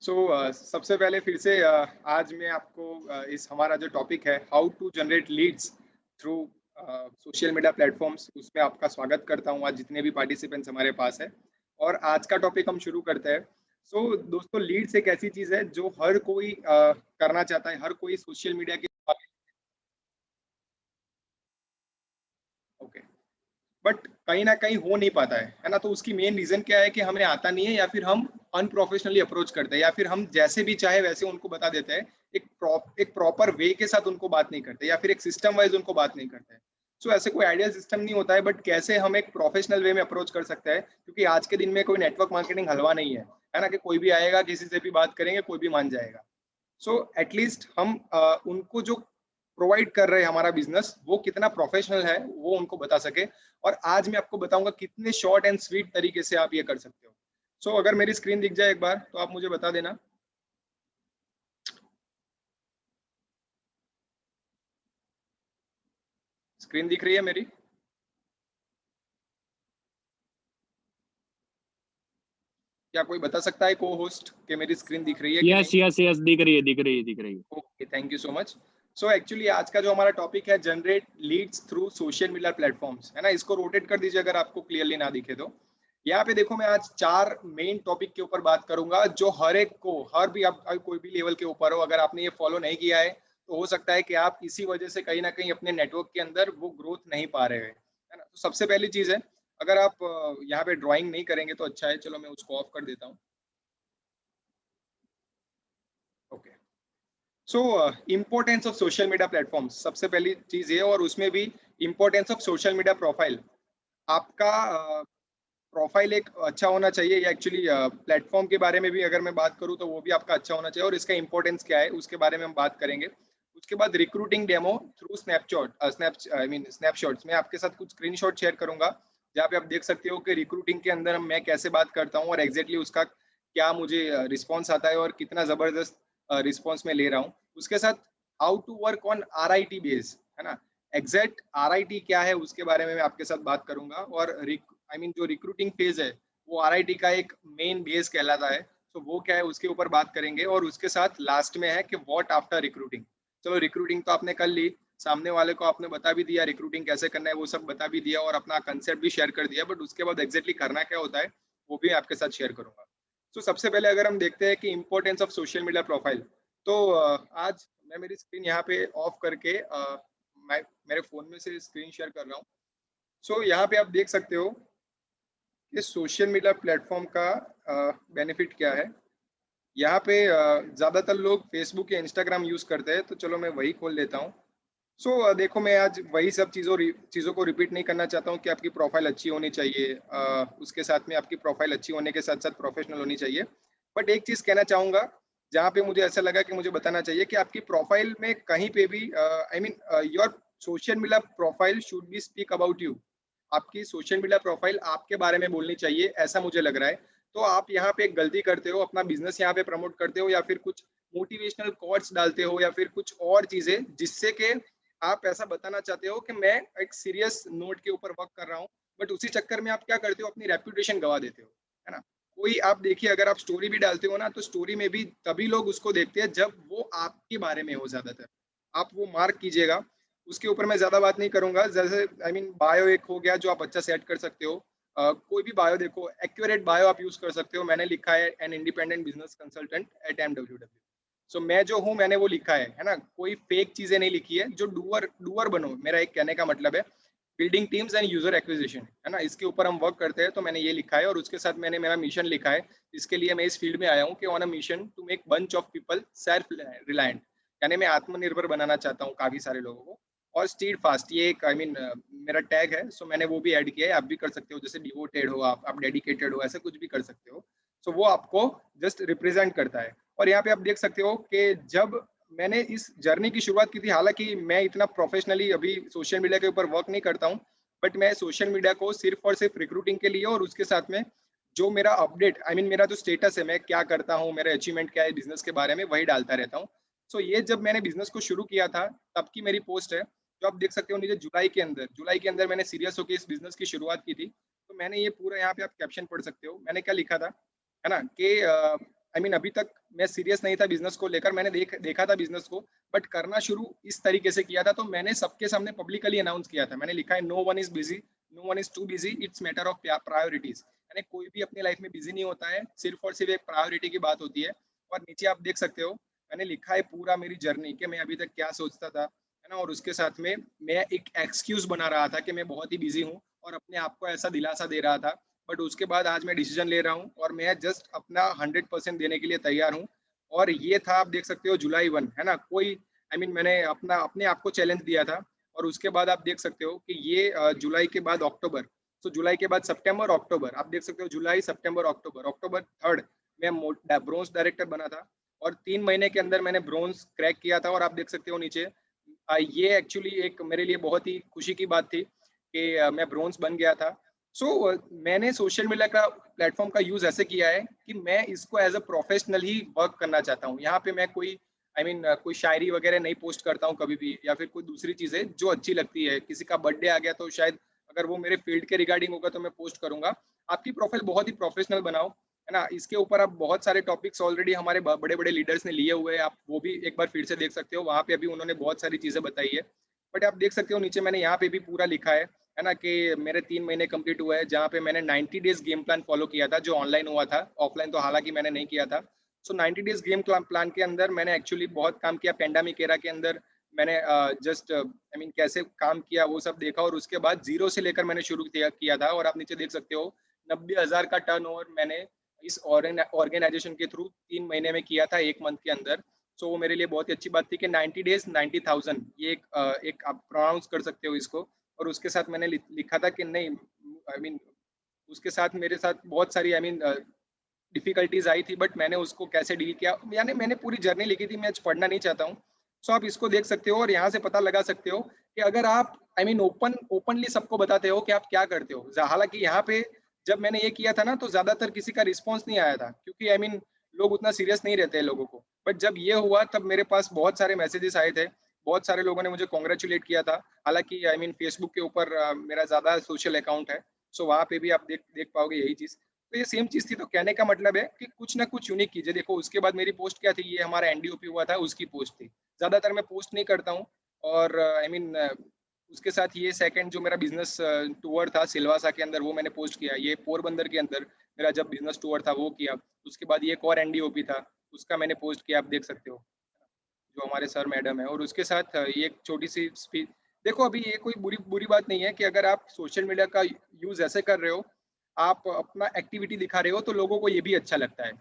सबसे पहले फिर से आज मैं आपको इस हमारा जो टॉपिक है how to generate leads through social media platforms उसमें आपका स्वागत करता हूँ आज जितने भी पार्टिसिपेंट्स हमारे पास है। और आज का टॉपिक हम शुरू करते हैं। दोस्तों, लीड्स एक ऐसी चीज़ है जो हर कोई करना चाहता है, हर कोई सोशल मीडिया के। ओके, बट कहीं न कहीं हो नहीं पाता है ना? तो उसकी मेन रीज़न क्या है कि हमें आता नहीं है या फिर हम अनप्रोफेशनली अप्रोच करते हैं या फिर हम जैसे भी चाहे वैसे उनको बता देते हैं। एक प्रॉपर वे के साथ उनको बात नहीं करते या फिर एक सिस्टम वाइज़ उनको बात नहीं करते हैं। ऐसे कोई आइडियल सिस्टम नहीं होता है, बट कैसे हम एक प्रोफेशनल वे में अप्रोच कर सकते हैं, क्योंकि आज के दिन में कोई नेटवर्क मार्केटिंग हलवा नहीं है ना? कि कोई भी आएगा, किसी से भी बात करेंगे, कोई भी मान जाएगा। एटलीस्ट हम उनको जो प्रोवाइड कर रहे हैं हमारा बिजनेस वो कितना प्रोफेशनल है वो उनको बता सके। और आज मैं आपको बताऊंगा कितने शॉर्ट एंड स्वीट तरीके से आप ये कर सकते हो। अगर मेरी स्क्रीन दिख जाए एक बार तो आप मुझे बता देना। स्क्रीन दिख रही है मेरी? क्या कोई बता सकता है को होस्ट कि मेरी स्क्रीन दिख रही है कि यस नहीं? यस यस दिख रही है दिख रही है दिख रही है। Okay, thank you so much. Actually आज का जो हमारा टॉपिक है generate leads through social media platforms, है ना? इसको रोटेट कर दीजिए अगर आपको क्लियरली ना दिखे तो। यहाँ पे देखो, मैं आज 4 मेन टॉपिक के ऊपर बात करूंगा जो हर एक को, हर भी आप कोई भी लेवल के ऊपर हो, अगर आपने ये फॉलो नहीं किया है तो हो सकता है कि आप इसी वजह से कहीं ना कहीं अपने नेटवर्क के अंदर वो ग्रोथ नहीं पा रहे हैं, है ना? तो सबसे पहली चीज है, अगर आप यहाँ पे ड्राइंग नहीं करेंगे तो अच्छा है, चलो मैं उसको ऑफ कर देता हूँ। Okay. Importance of social media platforms, सबसे पहली चीज ये, और उसमें भी importance of social media profile. आपका प्रोफाइल एक अच्छा होना चाहिए। एक्चुअली प्लेटफॉर्म के बारे में भी अगर मैं बात करूँ तो वो भी आपका अच्छा होना चाहिए, और इसका इंपॉर्टेंस क्या है उसके बारे में हम बात करेंगे। उसके बाद रिक्रूटिंग डेमो थ्रू स्नैपशॉट्स, मैं आपके साथ कुछ स्क्रीनशॉट शेयर करूंगा जहाँ पे आप देख सकते हो कि रिक्रूटिंग के अंदर मैं कैसे बात करता हूँ और एग्जैक्टली उसका क्या मुझे रिस्पॉन्स आता है और कितना जबरदस्त रिस्पॉन्स मैं ले रहा हूँ। उसके साथ how to work on RIT base, है ना? एग्जैक्ट RIT क्या है उसके बारे में मैं आपके साथ बात करूंगा। और जो रिक्रूटिंग फेज है वो RIT का एक मेन बेस कहलाता है। वो क्या है उसके ऊपर बात करेंगे। और उसके साथ लास्ट में है कि व्हाट आफ्टर रिक्रूटिंग। चलो, रिक्रूटिंग तो आपने कर ली, सामने वाले को आपने बता भी दिया रिक्रूटिंग कैसे करना है, वो सब बता भी दिया और अपना कंसेप्ट भी शेयर कर दिया, बट उसके बाद एग्जैक्टली करना क्या होता है वो भी आपके साथ शेयर करूंगा। सबसे पहले अगर हम देखते हैं कि importance of social media profile, तो आज मैं मेरी स्क्रीन यहाँ पे ऑफ करके मैं मेरे फोन में से स्क्रीन शेयर कर रहा हूँ। यहाँ पे आप देख सकते हो कि सोशल मीडिया प्लेटफॉर्म का बेनिफिट क्या है। यहाँ पे ज़्यादातर लोग फेसबुक या इंस्टाग्राम यूज़ करते हैं, तो चलो मैं वही खोल लेता हूँ। देखो, मैं आज वही सब चीज़ों को रिपीट नहीं करना चाहता हूँ कि आपकी प्रोफाइल अच्छी होनी चाहिए। उसके साथ में आपकी प्रोफाइल अच्छी होने के साथ साथ प्रोफेशनल होनी चाहिए। बट एक चीज़ कहना चाहूँगा जहाँ पे मुझे ऐसा लगा कि मुझे बताना चाहिए कि आपकी प्रोफाइल में कहीं पे भी your social media profile should be speak about you. आपकी सोशल मीडिया प्रोफाइल आपके बारे में बोलनी चाहिए, ऐसा मुझे लग रहा है। तो आप यहाँ पे एक गलती करते हो, अपना बिजनेस यहाँ पे प्रमोट करते हो या फिर कुछ मोटिवेशनल कोट्स डालते हो या फिर कुछ और चीजें जिससे कि आप ऐसा बताना चाहते हो कि मैं एक सीरियस नोट के ऊपर वर्क कर रहा हूँ। बट उसी चक्कर में आप क्या करते हो, अपनी रेपुटेशन गवा देते हो, है ना? कोई आप देखिए, अगर आप स्टोरी भी डालते हो ना तो स्टोरी में भी तभी लोग उसको देखते हैं जब वो आपके बारे में हो ज्यादातर। आप वो मार्क कीजिएगा। उसके ऊपर मैं ज्यादा बात नहीं करूंगा। जैसे बायो एक हो गया जो आप अच्छा सेट कर सकते हो। कोई भी बायो देखो, एक्यूरेट बायो आप यूज कर सकते हो। मैंने लिखा है N independent business consultant eight MWW। मैं जो हूँ मैंने वो लिखा है ना? कोई फेक चीजें नहीं लिखी है। जो डूअर डूअर बनो, मेरा एक कहने का मतलब है। Building teams and user acquisition, है ना? इसके ऊपर हम वर्क करते हैं, तो मैंने ये लिखा है और उसके साथ मैंने मेरा मिशन लिखा है। इसके लिए मैं इस फील्ड में आया हूँ कि on a mission to make bunch of people self reliant, यानी मैं आत्मनिर्भर बनाना चाहता हूँ काफी सारे लोगों को। और स्टीड फास्ट, ये एक मेरा टैग है। मैंने वो भी ऐड किया है, आप भी कर सकते हो। जैसे डिवोटेड हो आप डेडिकेटेड हो, ऐसा कुछ भी कर सकते हो। वो आपको जस्ट रिप्रेजेंट करता है। और यहाँ पे आप देख सकते हो कि जब मैंने इस जर्नी की शुरुआत की थी, हालांकि मैं इतना प्रोफेशनली अभी सोशल मीडिया के ऊपर वर्क नहीं करता हूँ, बट मैं सोशल मीडिया को सिर्फ और सिर्फ रिक्रूटिंग के लिए और उसके साथ में जो मेरा अपडेट, मेरा जो स्टेटस है, मैं क्या करता हूँ, मेरा अचीवमेंट क्या है बिजनेस के बारे में, वही डालता रहता हूँ। ये जब मैंने बिजनेस को शुरू किया था तब की मेरी पोस्ट है, जो आप देख सकते हो नीचे। जुलाई के अंदर मैंने सीरियस होकर इस बिजनेस की शुरुआत की थी। तो मैंने ये पूरा, यहाँ पे आप कैप्शन पढ़ सकते हो, मैंने क्या लिखा था, है ना? कि अभी तक मैं सीरियस नहीं था बिज़नेस को लेकर, मैंने देखा था बिज़नेस को, बट करना शुरू इस तरीके से किया था, तो मैंने सबके सामने पब्लिकली अनाउंस किया था। मैंने लिखा है, no one is busy, no one is too busy, it's matter of priorities. यानी कोई भी अपनी लाइफ़ में बिज़ी नहीं होता है, सिर्फ़ और सिर्फ़ एक प्रायोरिटी की बात होती है। और नीचे आप देख सकते हो, मैंने लिखा है पूरा मेरी जर्नी कि मैं अभी तक क्या सोचता था, है ना? और उसके साथ में मैं एक एक्सक्यूज़ बना रहा था कि मैं बहुत ही बिज़ी हूँ और अपने आप को ऐसा दिलासा दे रहा था। बट उसके बाद आज मैं डिसीज़न ले रहा हूँ और मैं जस्ट अपना 100% देने के लिए तैयार हूँ। और ये था, आप देख सकते हो, जुलाई 1, है ना? कोई मैंने अपने आप को चैलेंज दिया था। और उसके बाद आप देख सकते हो कि ये जुलाई के बाद अक्टूबर, तो जुलाई के बाद सितंबर, अक्टूबर, आप देख सकते हो जुलाई, सितंबर, अक्टूबर, अक्टूबर 3 मैं ब्रोंज़ डायरेक्टर बना था और 3 महीने के अंदर मैंने ब्रोंज़ क्रैक किया था। और आप देख सकते हो नीचे, ये एक्चुअली एक मेरे लिए बहुत ही खुशी की बात थी कि मैं ब्रोंज़ बन गया था। मैंने सोशल मीडिया का प्लेटफ़ॉर्म का यूज़ ऐसे किया है कि मैं इसको as a professional he work करना चाहता हूँ। यहाँ पे मैं कोई कोई शायरी वग़ैरह नहीं पोस्ट करता हूँ कभी भी, या फिर कोई दूसरी चीज़ें जो अच्छी लगती है। किसी का बर्थडे आ गया तो शायद अगर वो मेरे फ़ील्ड के रिगार्डिंग होगा तो मैं पोस्ट करूँगा। आपकी प्रोफ़ाइल बहुत ही प्रोफ़ेशनल बनाओ, है ना? इसके ऊपर आप बहुत सारे टॉपिक्स ऑलरेडी हमारे बड़े-बड़े लीडर्स ने लिए हुए हैं, आप वो भी एक बार फिर से देख सकते हो। वहाँ पे अभी उन्होंने बहुत सारी चीज़ें बताई है। बट आप देख सकते हो नीचे मैंने यहाँ पे भी पूरा लिखा है ना? कि मेरे 3 महीने कंप्लीट हुए हैं, जहाँ पे मैंने 90 डेज़ गेम प्लान फ़ॉलो किया था, जो ऑनलाइन हुआ था, ऑफ़लाइन तो हालाँकि मैंने नहीं किया था। 90 डेज़ गेम प्लान के अंदर मैंने एक्चुअली बहुत काम किया। पैंडेमिक एरा के अंदर मैंने जस्ट कैसे काम किया वो सब देखा और उसके बाद ज़ीरो से लेकर मैंने शुरू किया किया था। और आप नीचे देख सकते हो, 90,000 का टर्नओवर मैंने इस ऑर्गेनाइज़ेशन के थ्रू 3 महीने में किया था, 1 मंथ के अंदर। वो मेरे लिए बहुत ही अच्छी बात थी कि 90 डेज़ 90,000, ये एक आप प्रोनाउंस कर सकते हो इसको। और उसके साथ मैंने लिखा था कि नहीं, आई मीन उसके साथ मेरे साथ बहुत सारी डिफ़िकल्टीज़ आई थी, बट मैंने उसको कैसे डील किया, यानी मैंने पूरी जर्नी लिखी थी, मैं आज पढ़ना नहीं चाहता हूँ। आप इसको देख सकते हो और यहाँ से पता लगा सकते हो कि अगर आप ओपनली सबको बताते हो कि आप क्या करते हो। हालाँकि यहाँ पे जब मैंने ये किया था ना, तो ज़्यादातर किसी का रिस्पॉन्स नहीं आया था, क्योंकि लोग उतना सीरियस नहीं रहते हैं लोगों को। बट जब ये हुआ तब मेरे पास बहुत सारे मैसेजेस आए थे, बहुत सारे लोगों ने मुझे कांग्रेचुलेट किया था। हालाँकि फेसबुक के ऊपर मेरा ज़्यादा सोशल अकाउंट है, वहाँ पे भी आप देख देख पाओगे यही चीज़। तो ये सेम चीज़ थी, तो कहने का मतलब है कि कुछ ना कुछ यूनिक कीजिए। देखो उसके बाद मेरी पोस्ट क्या थी, ये हमारा एनडीओपी हुआ था, उसकी पोस्ट थी। ज़्यादातर मैं पोस्ट नहीं करता हूँ। और उसके साथ ये सेकंड जो मेरा बिज़नेस टूर था सिलवासा के अंदर, वो मैंने पोस्ट किया। ये पोरबंदर के अंदर मेरा जब बिज़नेस टूर था वो किया। उसके बाद ये एक और एनडीओपी था, उसका मैंने पोस्ट किया, आप देख सकते हो, जो हमारे सर मैडम हैं। और उसके साथ ये एक छोटी-सी देखो अभी ये कोई बुरी बुरी बात नहीं है कि अगर आप सोशल मीडिया का यूज़ ऐसे कर रहे हो, आप अपना एक्टिविटी दिखा रहे हो, तो लोगों को ये भी अच्छा लगता है।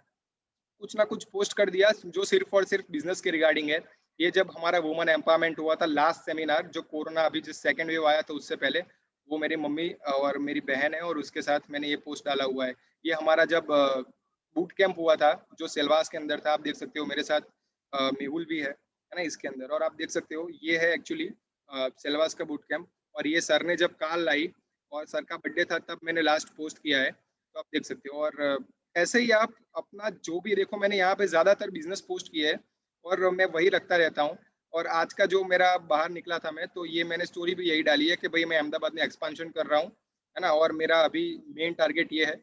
कुछ ना कुछ पोस्ट कर दिया जो सिर्फ़ और सिर्फ़ बिज़नेस के रिगार्डिंग है। ये जब हमारा वुमन एम्पावरमेंट हुआ था लास्ट सेमिनार, जो कोरोना अभी जो सेकंड वेव आया था उससे पहले, वो मेरी मम्मी और मेरी बहन है और उसके साथ मैंने ये पोस्ट डाला हुआ है। ये हमारा जब बूट कैंप हुआ था, जो सिलवास के अंदर था, आप देख सकते हो मेरे साथ मेहुल भी है ना इसके अंदर। और आप देख सकते हो ये है एक्चुअली सिलवास का बूट कैंप। और ये सर ने जब कॉल लाई और सर का बर्थडे था तब मैंने लास्ट पोस्ट किया है, तो आप देख सकते हो। और ऐसे ही आप अपना जो भी देखो, मैंने यहाँ पे ज़्यादातर बिज़नेस पोस्ट किए हैं और मैं वही रखता रहता हूँ। और आज का जो मेरा बाहर निकला था मैं, तो ये मैंने स्टोरी भी यही डाली है कि भई मैं अहमदाबाद में एक्सपेंशन कर रहा हूँ, है ना? और मेरा अभी मेन टारगेट ये है।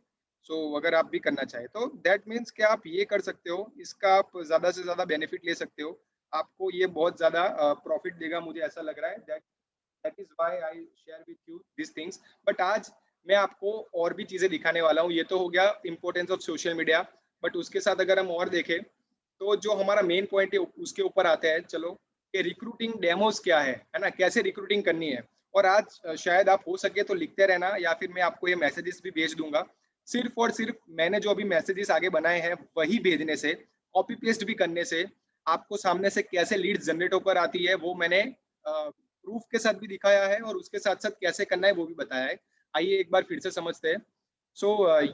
अगर आप भी करना चाहें तो दैट मीन्स कि आप ये कर सकते हो, इसका आप ज़्यादा से ज़्यादा बेनिफिट ले सकते हो। आपको ये बहुत ज़्यादा प्रॉफ़िट देगा, मुझे ऐसा लग रहा है। That is why I share with you these things. But आज मैं आपको और भी चीज़ें दिखाने वाला हूँ। ये तो हो गया importance of social media, but उसके साथ अगर हम और देखें, तो जो हमारा मेन पॉइंट है उसके ऊपर आते हैं चलो, कि रिक्रूटिंग डेमोज़ क्या है ना? कैसे रिक्रूटिंग करनी है? और आज शायद आप हो सके तो लिखते रहना, या फिर मैं आपको ये मैसेजेस भी भेज दूँगा। सिर्फ़ और सिर्फ़ मैंने जो अभी मैसेजेस आगे बनाए हैं, वही भेजने से, कॉपी पेस्ट भी करने से, आपको सामने से कैसे लीड्स जनरेट होकर आती है, वो मैंने प्रूफ़ के साथ भी दिखाया है और उसके साथ-साथ कैसे करना है वो भी बताया है। आइए एक बार फिर से समझते हैं।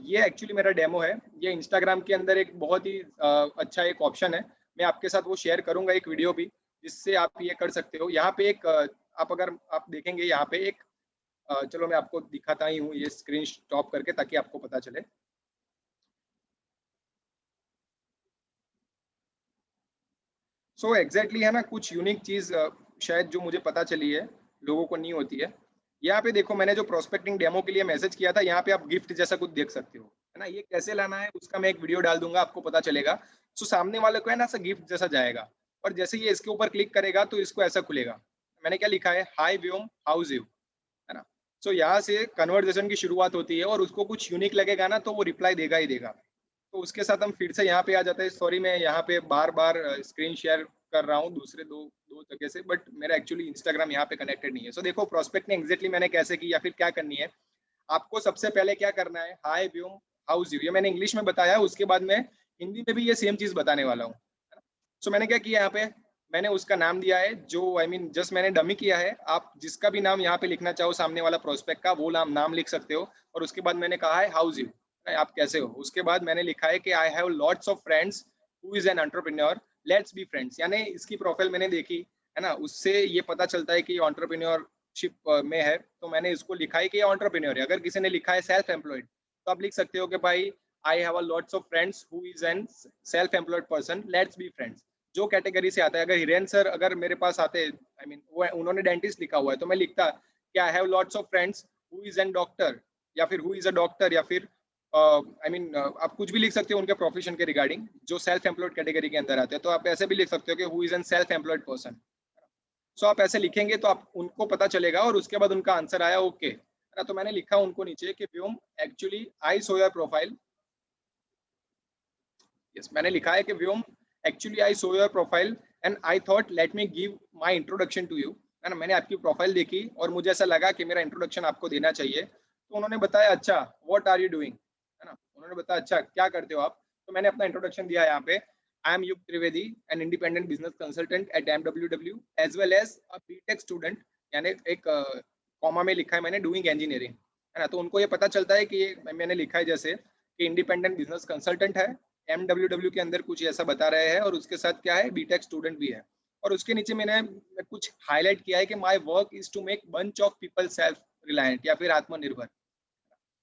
ये एक्चुअली मेरा डेमो है। ये इंस्टाग्राम के अंदर एक बहुत ही अच्छा एक ऑप्शन है। मैं आपके साथ वो शेयर करूँगा एक वीडियो भी, जिससे आप ये कर सकते हो। यहाँ पे आप अगर आप देखेंगे यहाँ पे एक चलो मैं आपको दिखाता ही हूँ ये स्क्रीन स्टॉप करके, ताकि आपको पता चले। एग्ज़ैक्टली है ना, कुछ यूनिक चीज़ शायद जो मुझे पता चली है, लोगों को नहीं होती है। यहाँ पे देखो मैंने जो प्रोस्पेक्टिंग डेमो के लिए मैसेज किया था, यहाँ पे आप गिफ्ट जैसा कुछ देख सकते हो, है ना, ये कैसे लाना है उसका मैं एक वीडियो डाल दूंगा, आपको पता चलेगा। सो सामने वाले को है ना, ऐसा गिफ्ट जैसा जाएगा, और जैसे ये इसके ऊपर क्लिक करेगा तो इसको ऐसा खुलेगा। मैंने क्या लिखा है, हाय व्योम, हाउस यू, है ना। सो यहाँ से कन्वर्सेशन की शुरुआत होती है, और उसको कुछ यूनिक लगेगा ना तो वो रिप्लाई देगा ही देगा। तो उसके साथ हम फिर से यहाँ पे आ जाते हैं। सॉरी, मैं यहाँ पे बार-बार स्क्रीन शेयर कर रहा हूँ दूसरे 2 जगह से, बट मेरा एक्चुअली इंस्टाग्राम यहाँ पे कनेक्टेड नहीं है। सो देखो प्रोस्पेक्टिंग एग्ज़ैक्टली मैंने कैसे की या फिर क्या करनी है। आपको सबसे पहले क्या करना है, हाय व्योम, हाउज़ यू, ये मैंने इंग्लिश में बताया, उसके बाद मैं हिंदी में भी ये सेम चीज़ बताने वाला हूँ। है ना? सो मैंने क्या किया यहाँ पे, मैंने उसका नाम दिया है जो आई मीन जस्ट मैंने डमी किया है। आप जिसका भी नाम यहाँ पे लिखना चाहो सामने वाला प्रोस्पेक्ट का, वो नाम नाम लिख सकते हो। और उसके बाद मैंने कहा है हाउज़ यू, आप कैसे हो? उसके बाद मैंने लिखा है कि I have lots of friends who is an entrepreneur, let's be friends. यानी इसकी प्रोफाइल मैंने देखी, है ना? उससे ये पता चलता है कि एंटरप्रेन्योरशिप में है, तो मैंने इसको लिखा है कि ये एंटरप्रेन्योर है। अगर किसी ने लिखा है सेल्फ एम्प्लॉयड, तो आप लिख सकते हो कि भाई I have a lots of friends who is an self employed person, let's be friends. जो कैटेगरी से आता है, अगर हिरेन सर अगर मेरे पास आते, आई मीन वो उन्होंने डेंटिस्ट लिखा हुआ है, तो मैं लिखता कि I have lots of friends who is an doctor, या फिर हू इज़ अ डॉक्टर, या फिर आई मीन आप कुछ भी लिख सकते हो उनके प्रोफेशन के रिगार्डिंग, जो सेल्फ एम्प्लॉयड कैटेगरी के अंदर आते हैं। तो आप ऐसे भी लिख सकते हो कि who is an self employed person. So आप ऐसे लिखेंगे तो आप उनको पता चलेगा, और उसके बाद उनका आंसर आया ओके, है ना। तो मैंने लिखा उनको नीचे कि Vyom, actually I saw your profile, yes मैंने लिखा है कि Vyom, actually I saw your profile and I thought let me give my introduction to you, है ना। मैंने आपकी प्रोफाइल देखी और मुझे ऐसा लगा कि मेरा इंट्रोडक्शन आपको देना चाहिए। तो उन्होंने बताया अच्छा, व्हाट आर यू डूइंग, है ना। उन्होंने बताया अच्छा क्या करते हो आप। तो मैंने अपना इंट्रोडक्शन दिया यहाँ पे, I am Yug Trivedi, an independent business consultant at MWW as well as a BTech student, यानी एक कॉमा में लिखा है मैंने डूइंग इंजीनियरिंग, है ना। तो उनको ये पता चलता है कि ये मैंने लिखा है जैसे कि इंडिपेंडेंट बिजनेस कंसल्टेंट है, एमडब्ल्यूडब्ल्यू के अंदर कुछ ऐसा बता रहे हैं, और उसके साथ क्या है, बीटेक स्टूडेंट भी है। और उसके नीचे मैंने कुछ हाईलाइट किया है कि my work is to make bunch of people self reliant, या फिर आत्मनिर्भर।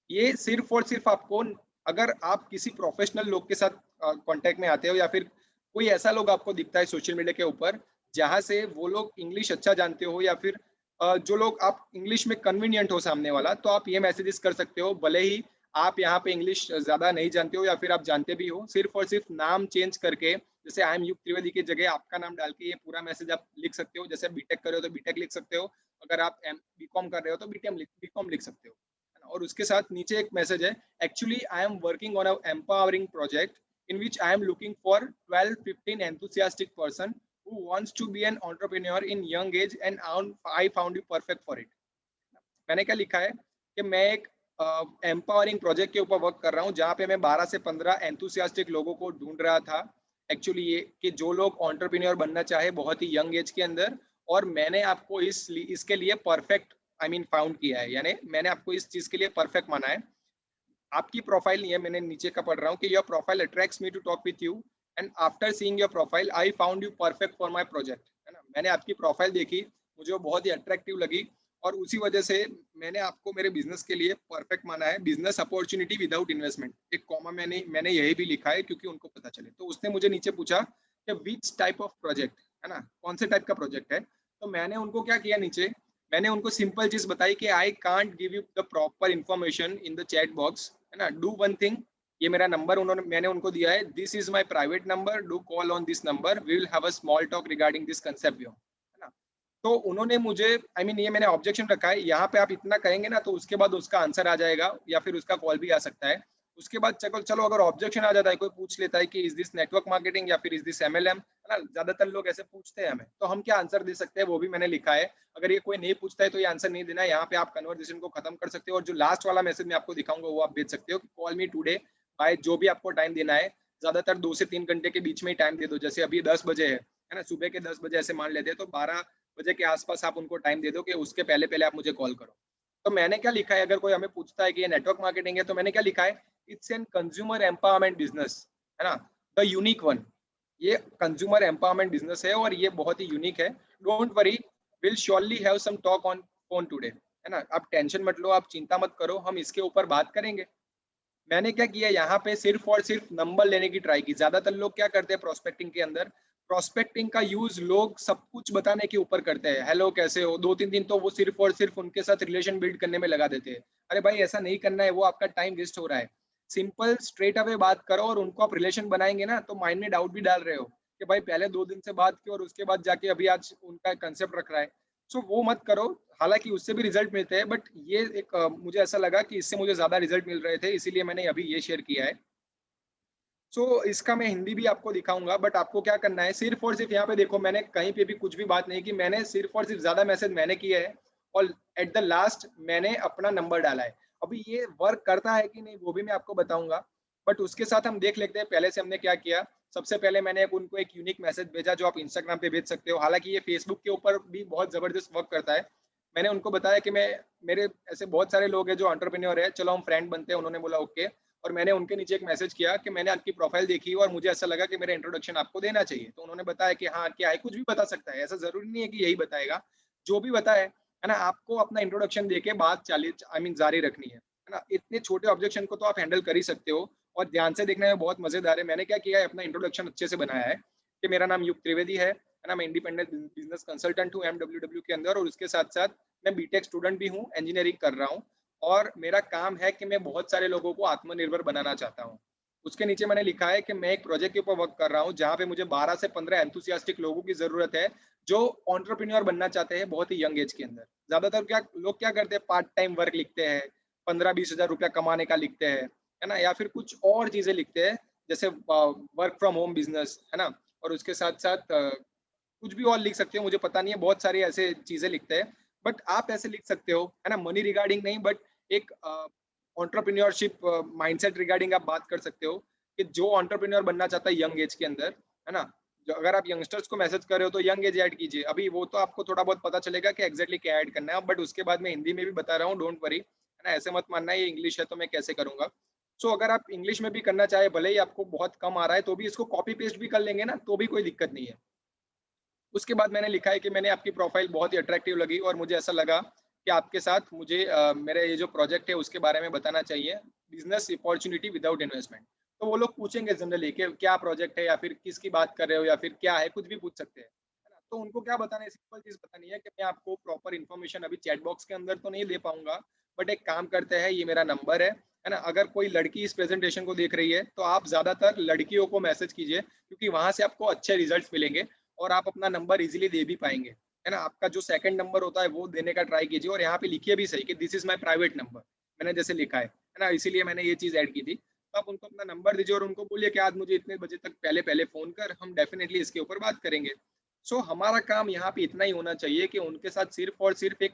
ये सिर्फ और सिर्फ आपको, अगर आप किसी प्रोफेशनल लोग के साथ कांटेक्ट में आते हो, या फिर कोई ऐसा लोग आपको दिखता है सोशल मीडिया के ऊपर जहां से वो लोग इंग्लिश अच्छा जानते हो, या फिर जो लोग आप इंग्लिश में कन्वीनियंट हो सामने वाला, तो आप ये मैसेजेस कर सकते हो, भले ही आप यहाँ पे इंग्लिश ज्यादा नहीं जानते हो या फिर आप जानते भी हो, सिर्फ और सिर्फ नाम चेंज करके, जैसे आई एम युग त्रिवेदी की जगह आपका नाम डाल के ये पूरा मैसेज आप लिख सकते हो। जैसे बीटेक कर रहे हो तो बीटेक लिख सकते हो, अगर आप बीकॉम कर रहे हो तो बीकॉम लिख सकते हो, है ना? और उसके साथ नीचे एक मैसेज है, actually I am working on a empowering project in which I am looking for 12-15 enthusiastic person who wants to be an entrepreneur in young age and I found you perfect for it। मैंने क्या लिखा है कि मैं एक empowering project के ऊपर work कर रहा हूँ, जहाँ पे मैं 12 से 15 एंथुसियास्टिक लोगों को ढूंढ रहा था, एक्चुअली ये कि जो लोग एंटरप्रेन्योर बनना चाहे बहुत ही यंग एज के अंदर, और मैंने आपको इसके लिए परफेक्ट आई मीन फाउंड किया है, यानी मैंने आपको इस चीज के लिए परफेक्ट माना है। आपकी प्रोफाइल नहीं है, मैंने नीचे का पढ़ रहा हूँ कि your profile attracts me to talk with you and after seeing your profile I found you perfect for my project, है ना। मैंने आपकी प्रोफाइल देखी, मुझे वो बहुत ही अट्रैक्टिव लगी, और उसी वजह से मैंने आपको मेरे बिजनेस के लिए परफेक्ट माना है। बिजनेस अपॉर्चुनिटी विदाउट इन्वेस्टमेंट, एक कॉमा मैंने मैंने यही भी लिखा है क्योंकि उनको पता चले। तो उसने मुझे नीचे पूछा कि विच टाइप ऑफ प्रोजेक्ट, है ना, कौन से टाइप का प्रोजेक्ट है। तो मैंने उनको क्या किया, नीचे मैंने उनको सिंपल चीज बताई कि I can't give you the proper information in the chat box, है ना। डू वन थिंग, ये मेरा नंबर उन्होंने मैंने उनको दिया है, this is my private number, do call on this number, we will have a small talk regarding this concept, है ना। तो उन्होंने मुझे आई मीन ये मैंने ऑब्जेक्शन रखा है, यहाँ पे आप इतना कहेंगे ना तो उसके बाद उसका आंसर आ जाएगा, या फिर उसका कॉल भी आ सकता है। उसके बाद चलो चलो अगर ऑब्जेक्शन आ जाता है, कोई पूछ लेता है कि इज दिस नेटवर्क मार्केटिंग या फिर इज दिस एमएलएम, है ना, ज्यादातर लोग ऐसे पूछते हैं हमें, तो हम क्या आंसर दे सकते हैं वो भी मैंने लिखा है। अगर ये कोई नहीं पूछता है तो ये आंसर नहीं देना है, यहाँ पे आप कन्वर्सेशन को खत्म कर सकते हो। और जो लास्ट वाला मैसेज मैं आपको दिखाऊंगा वो आप भेज सकते हो, कॉल मी टुडे बाय, जो भी आपको टाइम देना है, ज्यादातर 2 से 3 घंटे के बीच में ही टाइम दे दो। जैसे अभी 10 बजे है ना, सुबह के 10 बजे ऐसे मान लेते हैं, तो 12 बजे के आसपास आप उनको टाइम दे दो कि उसके पहले पहले आप मुझे कॉल करो। तो मैंने क्या लिखा है, अगर कोई हमें पूछता है कि ये नेटवर्क मार्केटिंग है, तो मैंने क्या लिखा है, it's an consumer empowerment business, है ना, द यूनिक वन। ये कंज्यूमर एम्पावरमेंट बिजनेस है और ये बहुत ही यूनिक है। Don't worry, will surely have some talk on phone today, है ना। आप टेंशन मत लो, आप चिंता मत करो, हम इसके ऊपर बात करेंगे। मैंने क्या किया, यहाँ पे सिर्फ और सिर्फ नंबर लेने की ट्राई की। ज्यादातर लोग क्या करते हैं प्रोस्पेक्टिंग के अंदर, प्रोस्पेक्टिंग का यूज लोग सब कुछ बताने के ऊपर करते हैं, हेलो कैसे हो, 2-3 दिन तो वो सिर्फ और सिर्फ उनके साथ रिलेशन बिल्ड करने में लगा देते हैं। अरे भाई ऐसा नहीं करना है, वो आपका टाइम वेस्ट हो रहा है। सिंपल स्ट्रेट अवे बात करो और उनको आप रिलेशन बनाएंगे ना, तो माइंड में डाउट भी डाल रहे हो कि भाई पहले 2 दिन से बात की और उसके बाद जाके अभी आज उनका कंसेप्ट रख रहा है। सो वो मत करो। हालांकि उससे भी रिजल्ट मिलते हैं, बट ये एक मुझे ऐसा लगा कि इससे मुझे ज्यादा रिजल्ट मिल रहे थे, इसीलिए मैंने अभी ये शेयर किया है। सो इसका मैं हिंदी भी आपको दिखाऊंगा, बट आपको क्या करना है, सिर्फ और सिर्फ यहाँ पे देखो, मैंने कहीं पे भी कुछ भी बात नहीं की, मैंने सिर्फ और सिर्फ ज्यादा मैसेज मैंने किए हैं और एट द लास्ट मैंने अपना नंबर डाला है। अभी ये वर्क करता है कि नहीं वो भी मैं आपको बताऊंगा, बट उसके साथ हम देख लेते हैं पहले से हमने क्या किया। सबसे पहले मैंने उनको एक यूनिक मैसेज भेजा जो आप इंस्टाग्राम पे भेज सकते हो, हालांकि ये फेसबुक के ऊपर भी बहुत जबरदस्त वर्क करता है। मैंने उनको बताया कि मैं मेरे ऐसे बहुत सारे लोग हैं जो एंटरप्रेन्योर है, चलो हम फ्रेंड बनते हैं। उन्होंने बोला ओके। और मैंने उनके नीचे एक मैसेज किया कि मैंने आपकी प्रोफाइल देखी और मुझे ऐसा लगा कि मेरा इंट्रोडक्शन आपको देना चाहिए। तो उन्होंने बताया कि हाँ क्या है, कुछ भी बता सकता है, ऐसा जरूरी नहीं है कि यही बताएगा। जो भी बताए है ना, आपको अपना इंट्रोडक्शन देके बात चाली जारी रखनी है ना। इतने छोटे ऑब्जेक्शन को तो आप हैंडल कर ही सकते हो। और ध्यान से देखने में बहुत मजेदार है। मैंने क्या किया है, अपना इंट्रोडक्शन अच्छे से बनाया है कि मेरा नाम युग त्रिवेदी है ना, मैं इंडिपेंडेंट बिजनेस कंसल्टेंट हूँ एमडब्ल्यूडब्ल्यू के अंदर, और उसके साथ साथ मैं बीटेक स्टूडेंट भी हूँ, इंजीनियरिंग कर रहा हूँ। और मेरा काम है कि मैं बहुत सारे लोगों को आत्मनिर्भर बनाना चाहता हूँ। उसके नीचे मैंने लिखा है कि मैं एक प्रोजेक्ट के ऊपर वर्क कर रहा हूँ जहाँ पे मुझे 12 से 15 एंथुसियास्टिक लोगों की जरूरत है जो एंटरप्रेन्योर बनना चाहते हैं बहुत ही यंग एज के अंदर। ज्यादातर क्या लोग क्या करते हैं, पार्ट टाइम वर्क लिखते हैं, 15-20 हज़ार रुपया कमाने का लिखते हैं, है ना, या फिर कुछ और चीजें लिखते हैं, जैसे वर्क फ्रॉम होम बिजनेस, है ना। और उसके साथ साथ कुछ भी और लिख सकते हो, मुझे पता नहीं है, बहुत सारी ऐसे चीजें लिखते हैं। बट आप ऐसे लिख सकते हो, है ना, मनी रिगार्डिंग नहीं, बट एक एंटरप्रेन्योरशिप माइंडसेट रिगार्डिंग आप बात कर सकते हो कि जो एंटरप्रेन्योर बनना चाहता है यंग एज के अंदर, है ना। जो अगर आप यंगस्टर्स को मैसेज कर रहे हो तो यंग एज ऐड कीजिए। अभी वो तो आपको थोड़ा बहुत पता चलेगा कि एग्जैक्टली क्या ऐड करना है, बट उसके बाद मैं हिंदी में भी बता रहा हूँ, डोंट वरी, है ना। ऐसे मत मानना ये इंग्लिश है तो मैं कैसे करूंगा। सो अगर आप इंग्लिश में भी करना चाहे, भले ही आपको बहुत कम आ रहा है, तो भी इसको कॉपी पेस्ट भी कर लेंगे ना, तो भी कोई दिक्कत नहीं है। उसके बाद मैंने लिखा है कि मैंने आपकी प्रोफाइल बहुत ही अट्रैक्टिव लगी और मुझे ऐसा लगा कि आपके साथ मुझे मेरे ये जो प्रोजेक्ट है उसके बारे में बताना चाहिए, बिजनेस अपॉर्चुनिटी विदाउट इन्वेस्टमेंट। तो वो लोग पूछेंगे जनरली कि क्या प्रोजेक्ट है या फिर किसकी बात कर रहे हो या फिर क्या है, कुछ भी पूछ सकते हैं, है ना। तो उनको क्या बताना है, सिंपल चीज बतानी है कि मैं आपको प्रॉपर इन्फॉर्मेशन अभी चैट बॉक्स के अंदर तो नहीं दे पाऊंगा, बट एक काम करते हैं, ये मेरा नंबर है ना। अगर कोई लड़की इस प्रेजेंटेशन को देख रही है तो आप ज्यादातर लड़कियों को मैसेज कीजिए, क्योंकि वहां से आपको अच्छे रिजल्ट्स मिलेंगे और आप अपना नंबर इजीली दे भी पाएंगे, है ना। आपका जो सेकंड नंबर होता है वो देने का ट्राई कीजिए, और यहाँ पे लिखिए भी सही कि this is my private number, मैंने जैसे लिखा है ना, इसीलिए मैंने ये चीज ऐड की थी। तो आप उनको अपना नंबर दीजिए और उनको बोलिए कि आज मुझे इतने बजे तक पहले पहले फोन कर, हम डेफिनेटली इसके ऊपर बात करेंगे। सो हमारा काम यहाँ पे इतना ही होना चाहिए कि उनके साथ सिर्फ और सिर्फ एक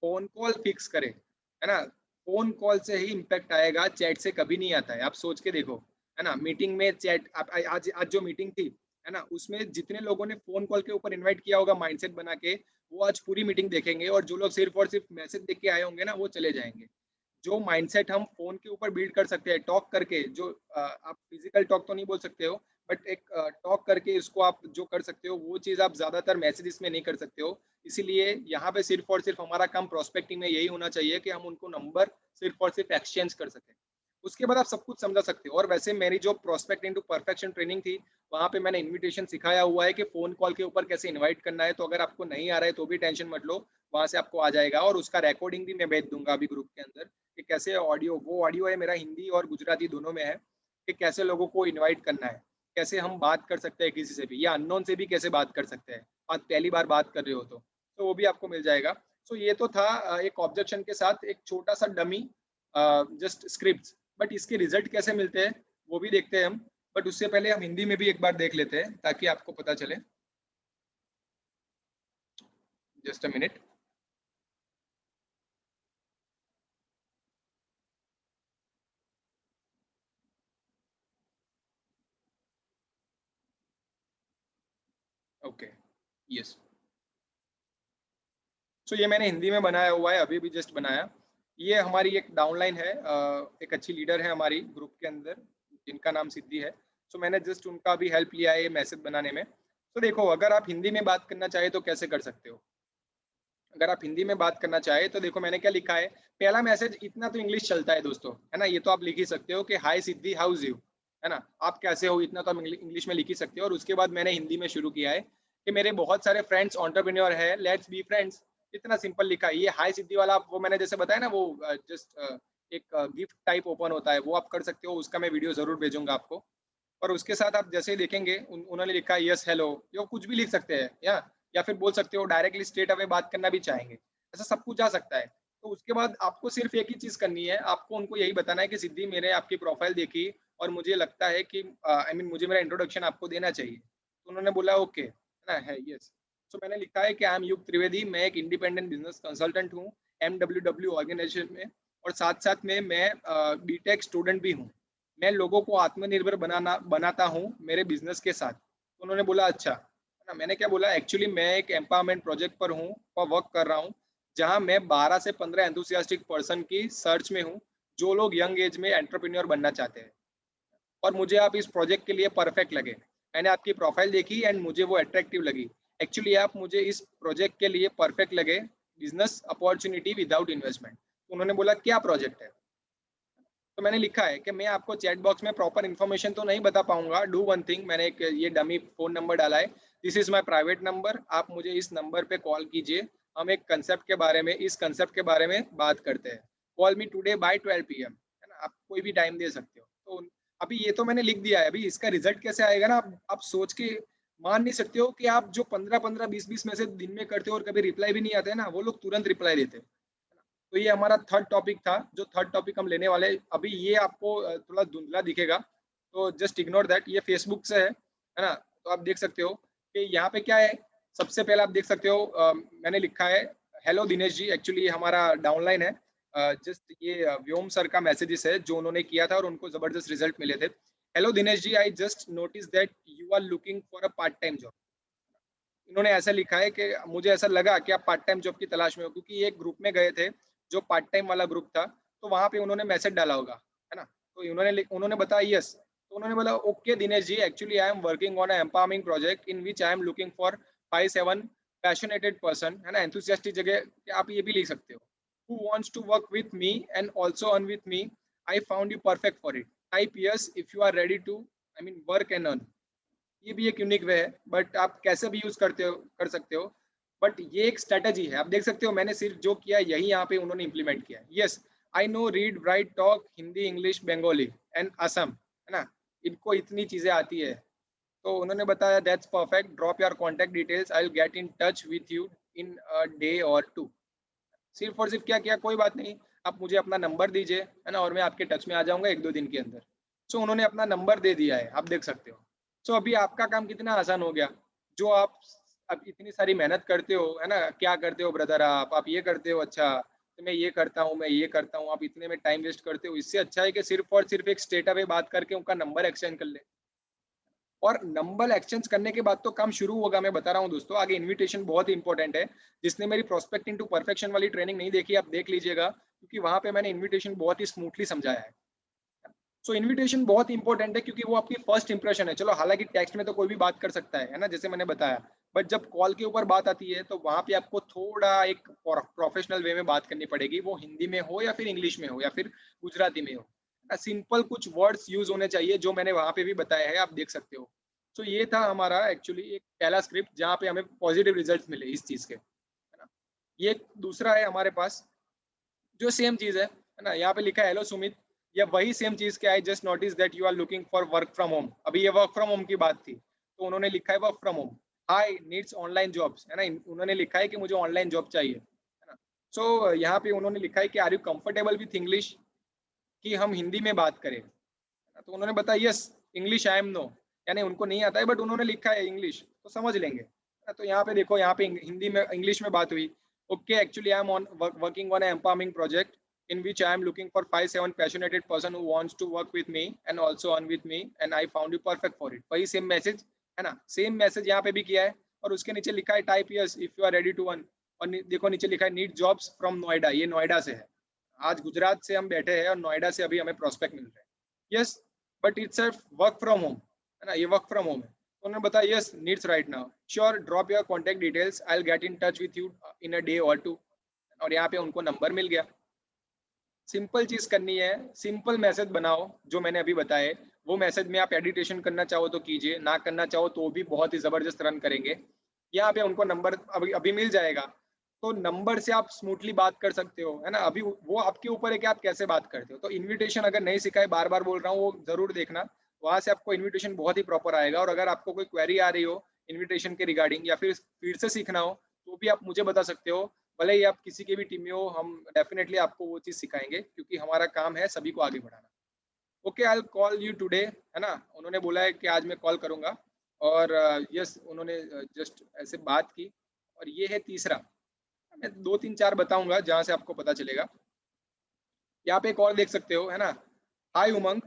फोन कॉल फिक्स करें, है ना। फोन कॉल से ही इम्पैक्ट आएगा, चैट से कभी नहीं आता है, आप सोच के देखो, है ना। मीटिंग में चैट, आज आज जो मीटिंग थी, है ना, उसमें जितने लोगों ने फोन कॉल के ऊपर इनवाइट किया होगा माइंडसेट बना के, वो आज पूरी मीटिंग देखेंगे, और जो लोग सिर्फ और सिर्फ मैसेज देख के आए होंगे ना, वो चले जाएंगे। जो माइंडसेट हम फोन के ऊपर बिल्ड कर सकते हैं टॉक करके, जो आप फिजिकल टॉक तो नहीं बोल सकते हो, बट एक टॉक करके इसको आप जो कर सकते हो, वो चीज आप ज्यादातर मैसेजेस में नहीं कर सकते हो। इसीलिए यहाँ पे सिर्फ और सिर्फ हमारा काम प्रोस्पेक्टिंग में यही होना चाहिए कि हम उनको नंबर सिर्फ और सिर्फ एक्सचेंज कर सकें। उसके बाद आप सब कुछ समझा सकते हो। और वैसे मेरी जो प्रोस्पेक्ट इनटू परफेक्शन ट्रेनिंग थी, वहाँ पे मैंने इनविटेशन सिखाया हुआ है कि फोन कॉल के ऊपर कैसे इनवाइट करना है। तो अगर आपको नहीं आ रहा है तो भी टेंशन मत लो, वहां से आपको आ जाएगा, और उसका रिकॉर्डिंग भी मैं भेज दूंगा अभी ग्रुप के अंदर कि कैसे ऑडियो, वो ऑडियो है मेरा हिंदी और गुजराती दोनों में है, कि कैसे लोगों को इनवाइट करना है, कैसे हम बात कर सकते हैं किसी से भी, या अननोन से भी कैसे बात कर सकते हैं, आज पहली बार बात कर रहे हो तो वो भी आपको मिल जाएगा। सो ये तो था एक ऑब्जेक्शन के साथ एक छोटा सा डमी जस्ट स्क्रिप्ट। बट इसके रिजल्ट कैसे मिलते हैं वो भी देखते हैं हम। बट उससे पहले हम हिंदी में भी एक बार देख लेते हैं ताकि आपको पता चले। Just a minute. Okay, yes. So ये मैंने हिंदी में बनाया हुआ है, अभी भी जस्ट बनाया। ये हमारी एक डाउनलाइन है, एक अच्छी लीडर है हमारी ग्रुप के अंदर, जिनका नाम सिद्धि है। सो मैंने जस्ट उनका भी हेल्प लिया है ये मैसेज बनाने में। तो देखो, अगर आप हिंदी में बात करना चाहे तो कैसे कर सकते हो। अगर आप हिंदी में बात करना चाहे तो देखो मैंने क्या लिखा है। पहला मैसेज, इतना तो इंग्लिश चलता है दोस्तों, है ना, ये तो आप लिख ही सकते हो कि हाय सिद्धि, हाउज यू, है ना, आप कैसे हो, इतना तो आप इंग्लिश में लिख ही सकते हो। और उसके बाद मैंने हिंदी में शुरू किया है कि मेरे बहुत सारे फ्रेंड्स एंटरप्रेन्योर है, लेट्स बी फ्रेंड्स। इतना सिंपल लिखा है। ये हाय सिद्धि वाला वो मैंने जैसे बताया ना, वो जस्ट एक गिफ्ट टाइप ओपन होता है, वो आप कर सकते हो, उसका मैं वीडियो ज़रूर भेजूँगा आपको। और उसके साथ आप जैसे ही देखेंगे उन्होंने लिखा है यस, हेलो, या कुछ भी लिख सकते हैं या फिर बोल सकते हो डायरेक्टली स्ट्रेट अवे बात करना भी चाहेंगे। ऐसा सब कुछ आ सकता है। तो उसके बाद आपको सिर्फ़ एक ही चीज़ करनी है, आपको उनको यही बताना है कि सिद्धि मैंने आपकी प्रोफ़ाइल देखी और मुझे लगता है कि आई मीन मुझे मेरा इंट्रोडक्शन आपको देना चाहिए। तो उन्होंने बोला ओके, है ना? है यस। सो मैंने लिखा है कि आई एम युग त्रिवेदी, मैं एक इंडिपेंडेंट बिज़नेस कंसल्टेंट हूँ, एमडब्ल्यूडब्ल्यू ऑर्गेनाइज़ेशन में और साथ-साथ में मैं बीटेक स्टूडेंट भी हूँ। मैं लोगों को आत्मनिर्भर बनाता हूँ मेरे बिज़नेस के साथ। तो उन्होंने बोला अच्छा, है ना? मैंने क्या बोला एक्चुअली मैं एक एम्पावरमेंट प्रोजेक्ट पर हूँ और वर्क कर रहा हूँ, जहाँ मैं 12 से 15 एंथुसियास्टिक पर्सन की सर्च में हूँ, जो लोग यंग एज में एंटरप्रेन्योर बनना चाहते हैं और मुझे आप इस प्रोजेक्ट के लिए परफेक्ट लगे। मैंने आपकी प्रोफाइल देखी एंड मुझे वो अट्रैक्टिव लगी। एक्चुअली आप मुझे इस प्रोजेक्ट के लिए परफेक्ट लगे, बिज़नेस अपॉर्च्युनिटी विदाउट इन्वेस्टमेंट। तो उन्होंने बोला क्या प्रोजेक्ट है? तो मैंने लिखा है कि मैं आपको चैट बॉक्स में प्रॉपर इन्फॉर्मेशन तो नहीं बता पाऊँगा, डू वन थिंग, मैंने एक ये डमी फ़ोन नंबर डाला है, this is my private number, आप मुझे इस नंबर पे कॉल कीजिए, हम एक कांसेप्ट के बारे में इस कांसेप्ट के बारे में बात करते हैं। Call me today by 12 PM, है ना? आप कोई भी टाइम दे सकते हो। तो अभी ये तो मैंने लिख दिया है, अभी इसका रिज़ल्ट कैसे आएगा ना आप सोच के मान नहीं सकते हो कि आप जो 15-15, 20-20 मैसेज दिन में करते हो और कभी रिप्लाई भी नहीं आते हैं ना, वो लोग तुरंत रिप्लाई देते हैं। तो ये हमारा थर्ड टॉपिक था, जो थर्ड टॉपिक हम लेने वाले हैं। अभी ये आपको थोड़ा धुंधला दिखेगा, तो जस्ट इग्नोर दैट, ये फेसबुक से है ना? तो आप देख सकते हो कि यहाँ पे क्या है, सबसे पहले आप देख सकते हो मैंने लिखा है, हेलो दिनेश जी, एक्चुअली ये हमारा डाउनलाइन है। जस्ट ये व्योम सर का मैसेजेस है, जो उन्होंने किया था और उनको ज़बरदस्त रिज़ल्ट मिले थे। Hello Dinesh ji, I just noticed that you are looking for a part time job. इन्होंने ऐसा लिखा है कि मुझे ऐसा लगा कि आप पार्ट टाइम जॉब की तलाश में हो, क्योंकि ये एक ग्रुप में गए थे, जो पार्ट टाइम वाला ग्रुप था, तो वहाँ पे उन्होंने मैसेज डाला होगा, है ना? तो उन्होंने बताया यस, तो उन्होंने बोला okay Dinesh ji, actually I am working on a empowering project in which I am looking for 5-7 passionated person, है ना? एंथुसियास्टिक जगह कि आप ये भी लिख सकते हो, who wants to work with me and also earn with me, I found you perfect for it, type yes if you are ready to I mean work and earn. ये भी एक यूनिक वे है, but आप कैसे भी use कर सकते हो। बट ये एक स्ट्रैटेजी है। आप देख सकते हो मैंने सिर्फ़ जो किया है यही यहाँ पे उन्होंने इम्प्लीमेंट किया है। Yes, I know read, right, talk Hindi, English, Bengali and Assam, है ना? इनको इतनी चीज़ें आती है। तो उन्होंने बताया that's perfect, drop your contact details, I will get in touch with you in a day और 2। सिर्फ़ और सिर्फ़ क्या किया, कोई बात नहीं, आप मुझे अपना नंबर दीजिए, है ना? और मैं आपके टच में आ जाऊँगा 1-2 दिन के अंदर। सो उन्होंने अपना नंबर दे दिया है, आप देख सकते हो। सो अभी आपका काम कितना आसान हो गया, जो आप अब इतनी सारी मेहनत करते हो, है ना? क्या करते हो ब्रदर आप? आप ये करते हो, अच्छा, तो मैं ये करता हूँ, मैं ये करता हूँ, आप इतने में टाइम वेस्ट करते हो। इससे अच्छा है कि सिर्फ़ और सिर्फ़ एक स्ट्रेट अवे बात करके उनका नंबर एक्सचेंज कर लें। और नंबर एक्सचेंज करने के बाद तो काम शुरू होगा, मैं बता रहा हूँ दोस्तों। आगे इन्विटेशन बहुत ही इंपॉर्टेंट है। जिसने मेरी प्रोस्पेक्ट इनटू परफेक्शन वाली ट्रेनिंग नहीं देखी, आप देख लीजिएगा, क्योंकि वहाँ पे मैंने इन्विटेशन बहुत ही स्मूथली समझाया है। सो इन्विटेशन बहुत इंपॉर्टेंट है, क्योंकि वो आपकी फर्स्ट इंप्रेशन है। चलो हालाँकि टेक्स्ट में तो कोई भी बात कर सकता है ना? जैसे मैंने बताया। बट जब कॉल के ऊपर बात आती है, तो वहाँ पे आपको थोड़ा एक प्रोफेशनल वे में बात करनी पड़ेगी। वो हिंदी में हो या फिर इंग्लिश में हो या फिर गुजराती में हो। सिंपल कुछ वर्ड्स यूज़ होने चाहिए, जो मैंने वहाँ पे भी बताया है, आप देख सकते हो। सो ये था हमारा एक्चुअली एक पहला स्क्रिप्ट, जहाँ पे हमें पॉजिटिव रिजल्ट्स मिले इस चीज़ के, है ना? ये दूसरा है हमारे पास, जो सेम चीज़ है ना? यहाँ पे लिखा है हेलो सुमित, या वही सेम चीज़ कि I just notice that you are looking for work from home. अभी ये वर्क फ्रॉम होम की बात थी, तो उन्होंने लिखा है work from home. Hi needs online jobs, है ना? उन्होंने लिखा है कि मुझे ऑनलाइन जॉब चाहिए, है ना? सो यहाँ पे उन्होंने लिखा है कि are you comfortable with English, कि हम हिंदी में बात करें? तो उन्होंने बताया yes, English I am no, यानी उनको नहीं आता है, बट उन्होंने लिखा है इंग्लिश, तो समझ लेंगे। तो यहाँ पे देखो, यहाँ पे हिंदी में इंग्लिश में बात हुई। Okay, actually I am on working on empowering project in which I am looking for 5-7 passionated person who wants to work with me and also earn with me and I found you perfect for it. वही same message, है ना? Same message यहाँ पे भी किया है, और उसके नीचे लिखा है type yes if you are ready to earn. और देखो नीचे लिखा है नीड जॉब्स फ्रॉम नोएडा, ये नोएडा से है। आज गुजरात से हम बैठे हैं और नोएडा से अभी हमें प्रोस्पेक्ट मिल रहे हैं। Yes, but it's a work from home, है ना? ये वर्क फ्रॉम होम है। तो उन्होंने बताया yes needs right now, sure, drop your contact details, I will get in touch with you in a day और 2। और यहाँ पे उनको नंबर मिल गया। सिंपल चीज़ करनी है, सिंपल मैसेज बनाओ, जो मैंने अभी बताए। वो मैसेज में आप एडिटेशन करना चाहो तो कीजिए, ना करना चाहो तो भी बहुत ही ज़बरदस्त रन करेंगे। यहाँ पे उनको नंबर अभी अभी मिल जाएगा। तो नंबर से आप स्मूथली बात कर सकते हो, है ना? अभी वो आपके ऊपर है कि आप कैसे बात करते हो। तो इन्विटेशन अगर नहीं सीखा है, बार-बार बोल रहा हूँ, वो ज़रूर देखना। वहाँ से आपको इन्विटेशन बहुत ही प्रॉपर आएगा और अगर आपको कोई क्वेरी आ रही हो इन्विटेशन के रिगार्डिंग या फिर से सीखना हो, तो भी आप मुझे बता सकते हो। भले ही आप किसी की भी टीम में हो, हम डेफिनिटली आपको वो चीज़ सिखाएँगे क्योंकि हमारा काम है सभी को आगे बढ़ाना। Okay, I will call you today, है ना? उन्होंने बोला है कि आज मैं कॉल करूँगा और यस उन्होंने जस्ट ऐसे बात की और ये है तीसरा। मैं 2, 3, 4 बताऊँगा जहाँ से आपको पता चलेगा। यहाँ पे एक और देख सकते हो, है ना? हाय उमंग,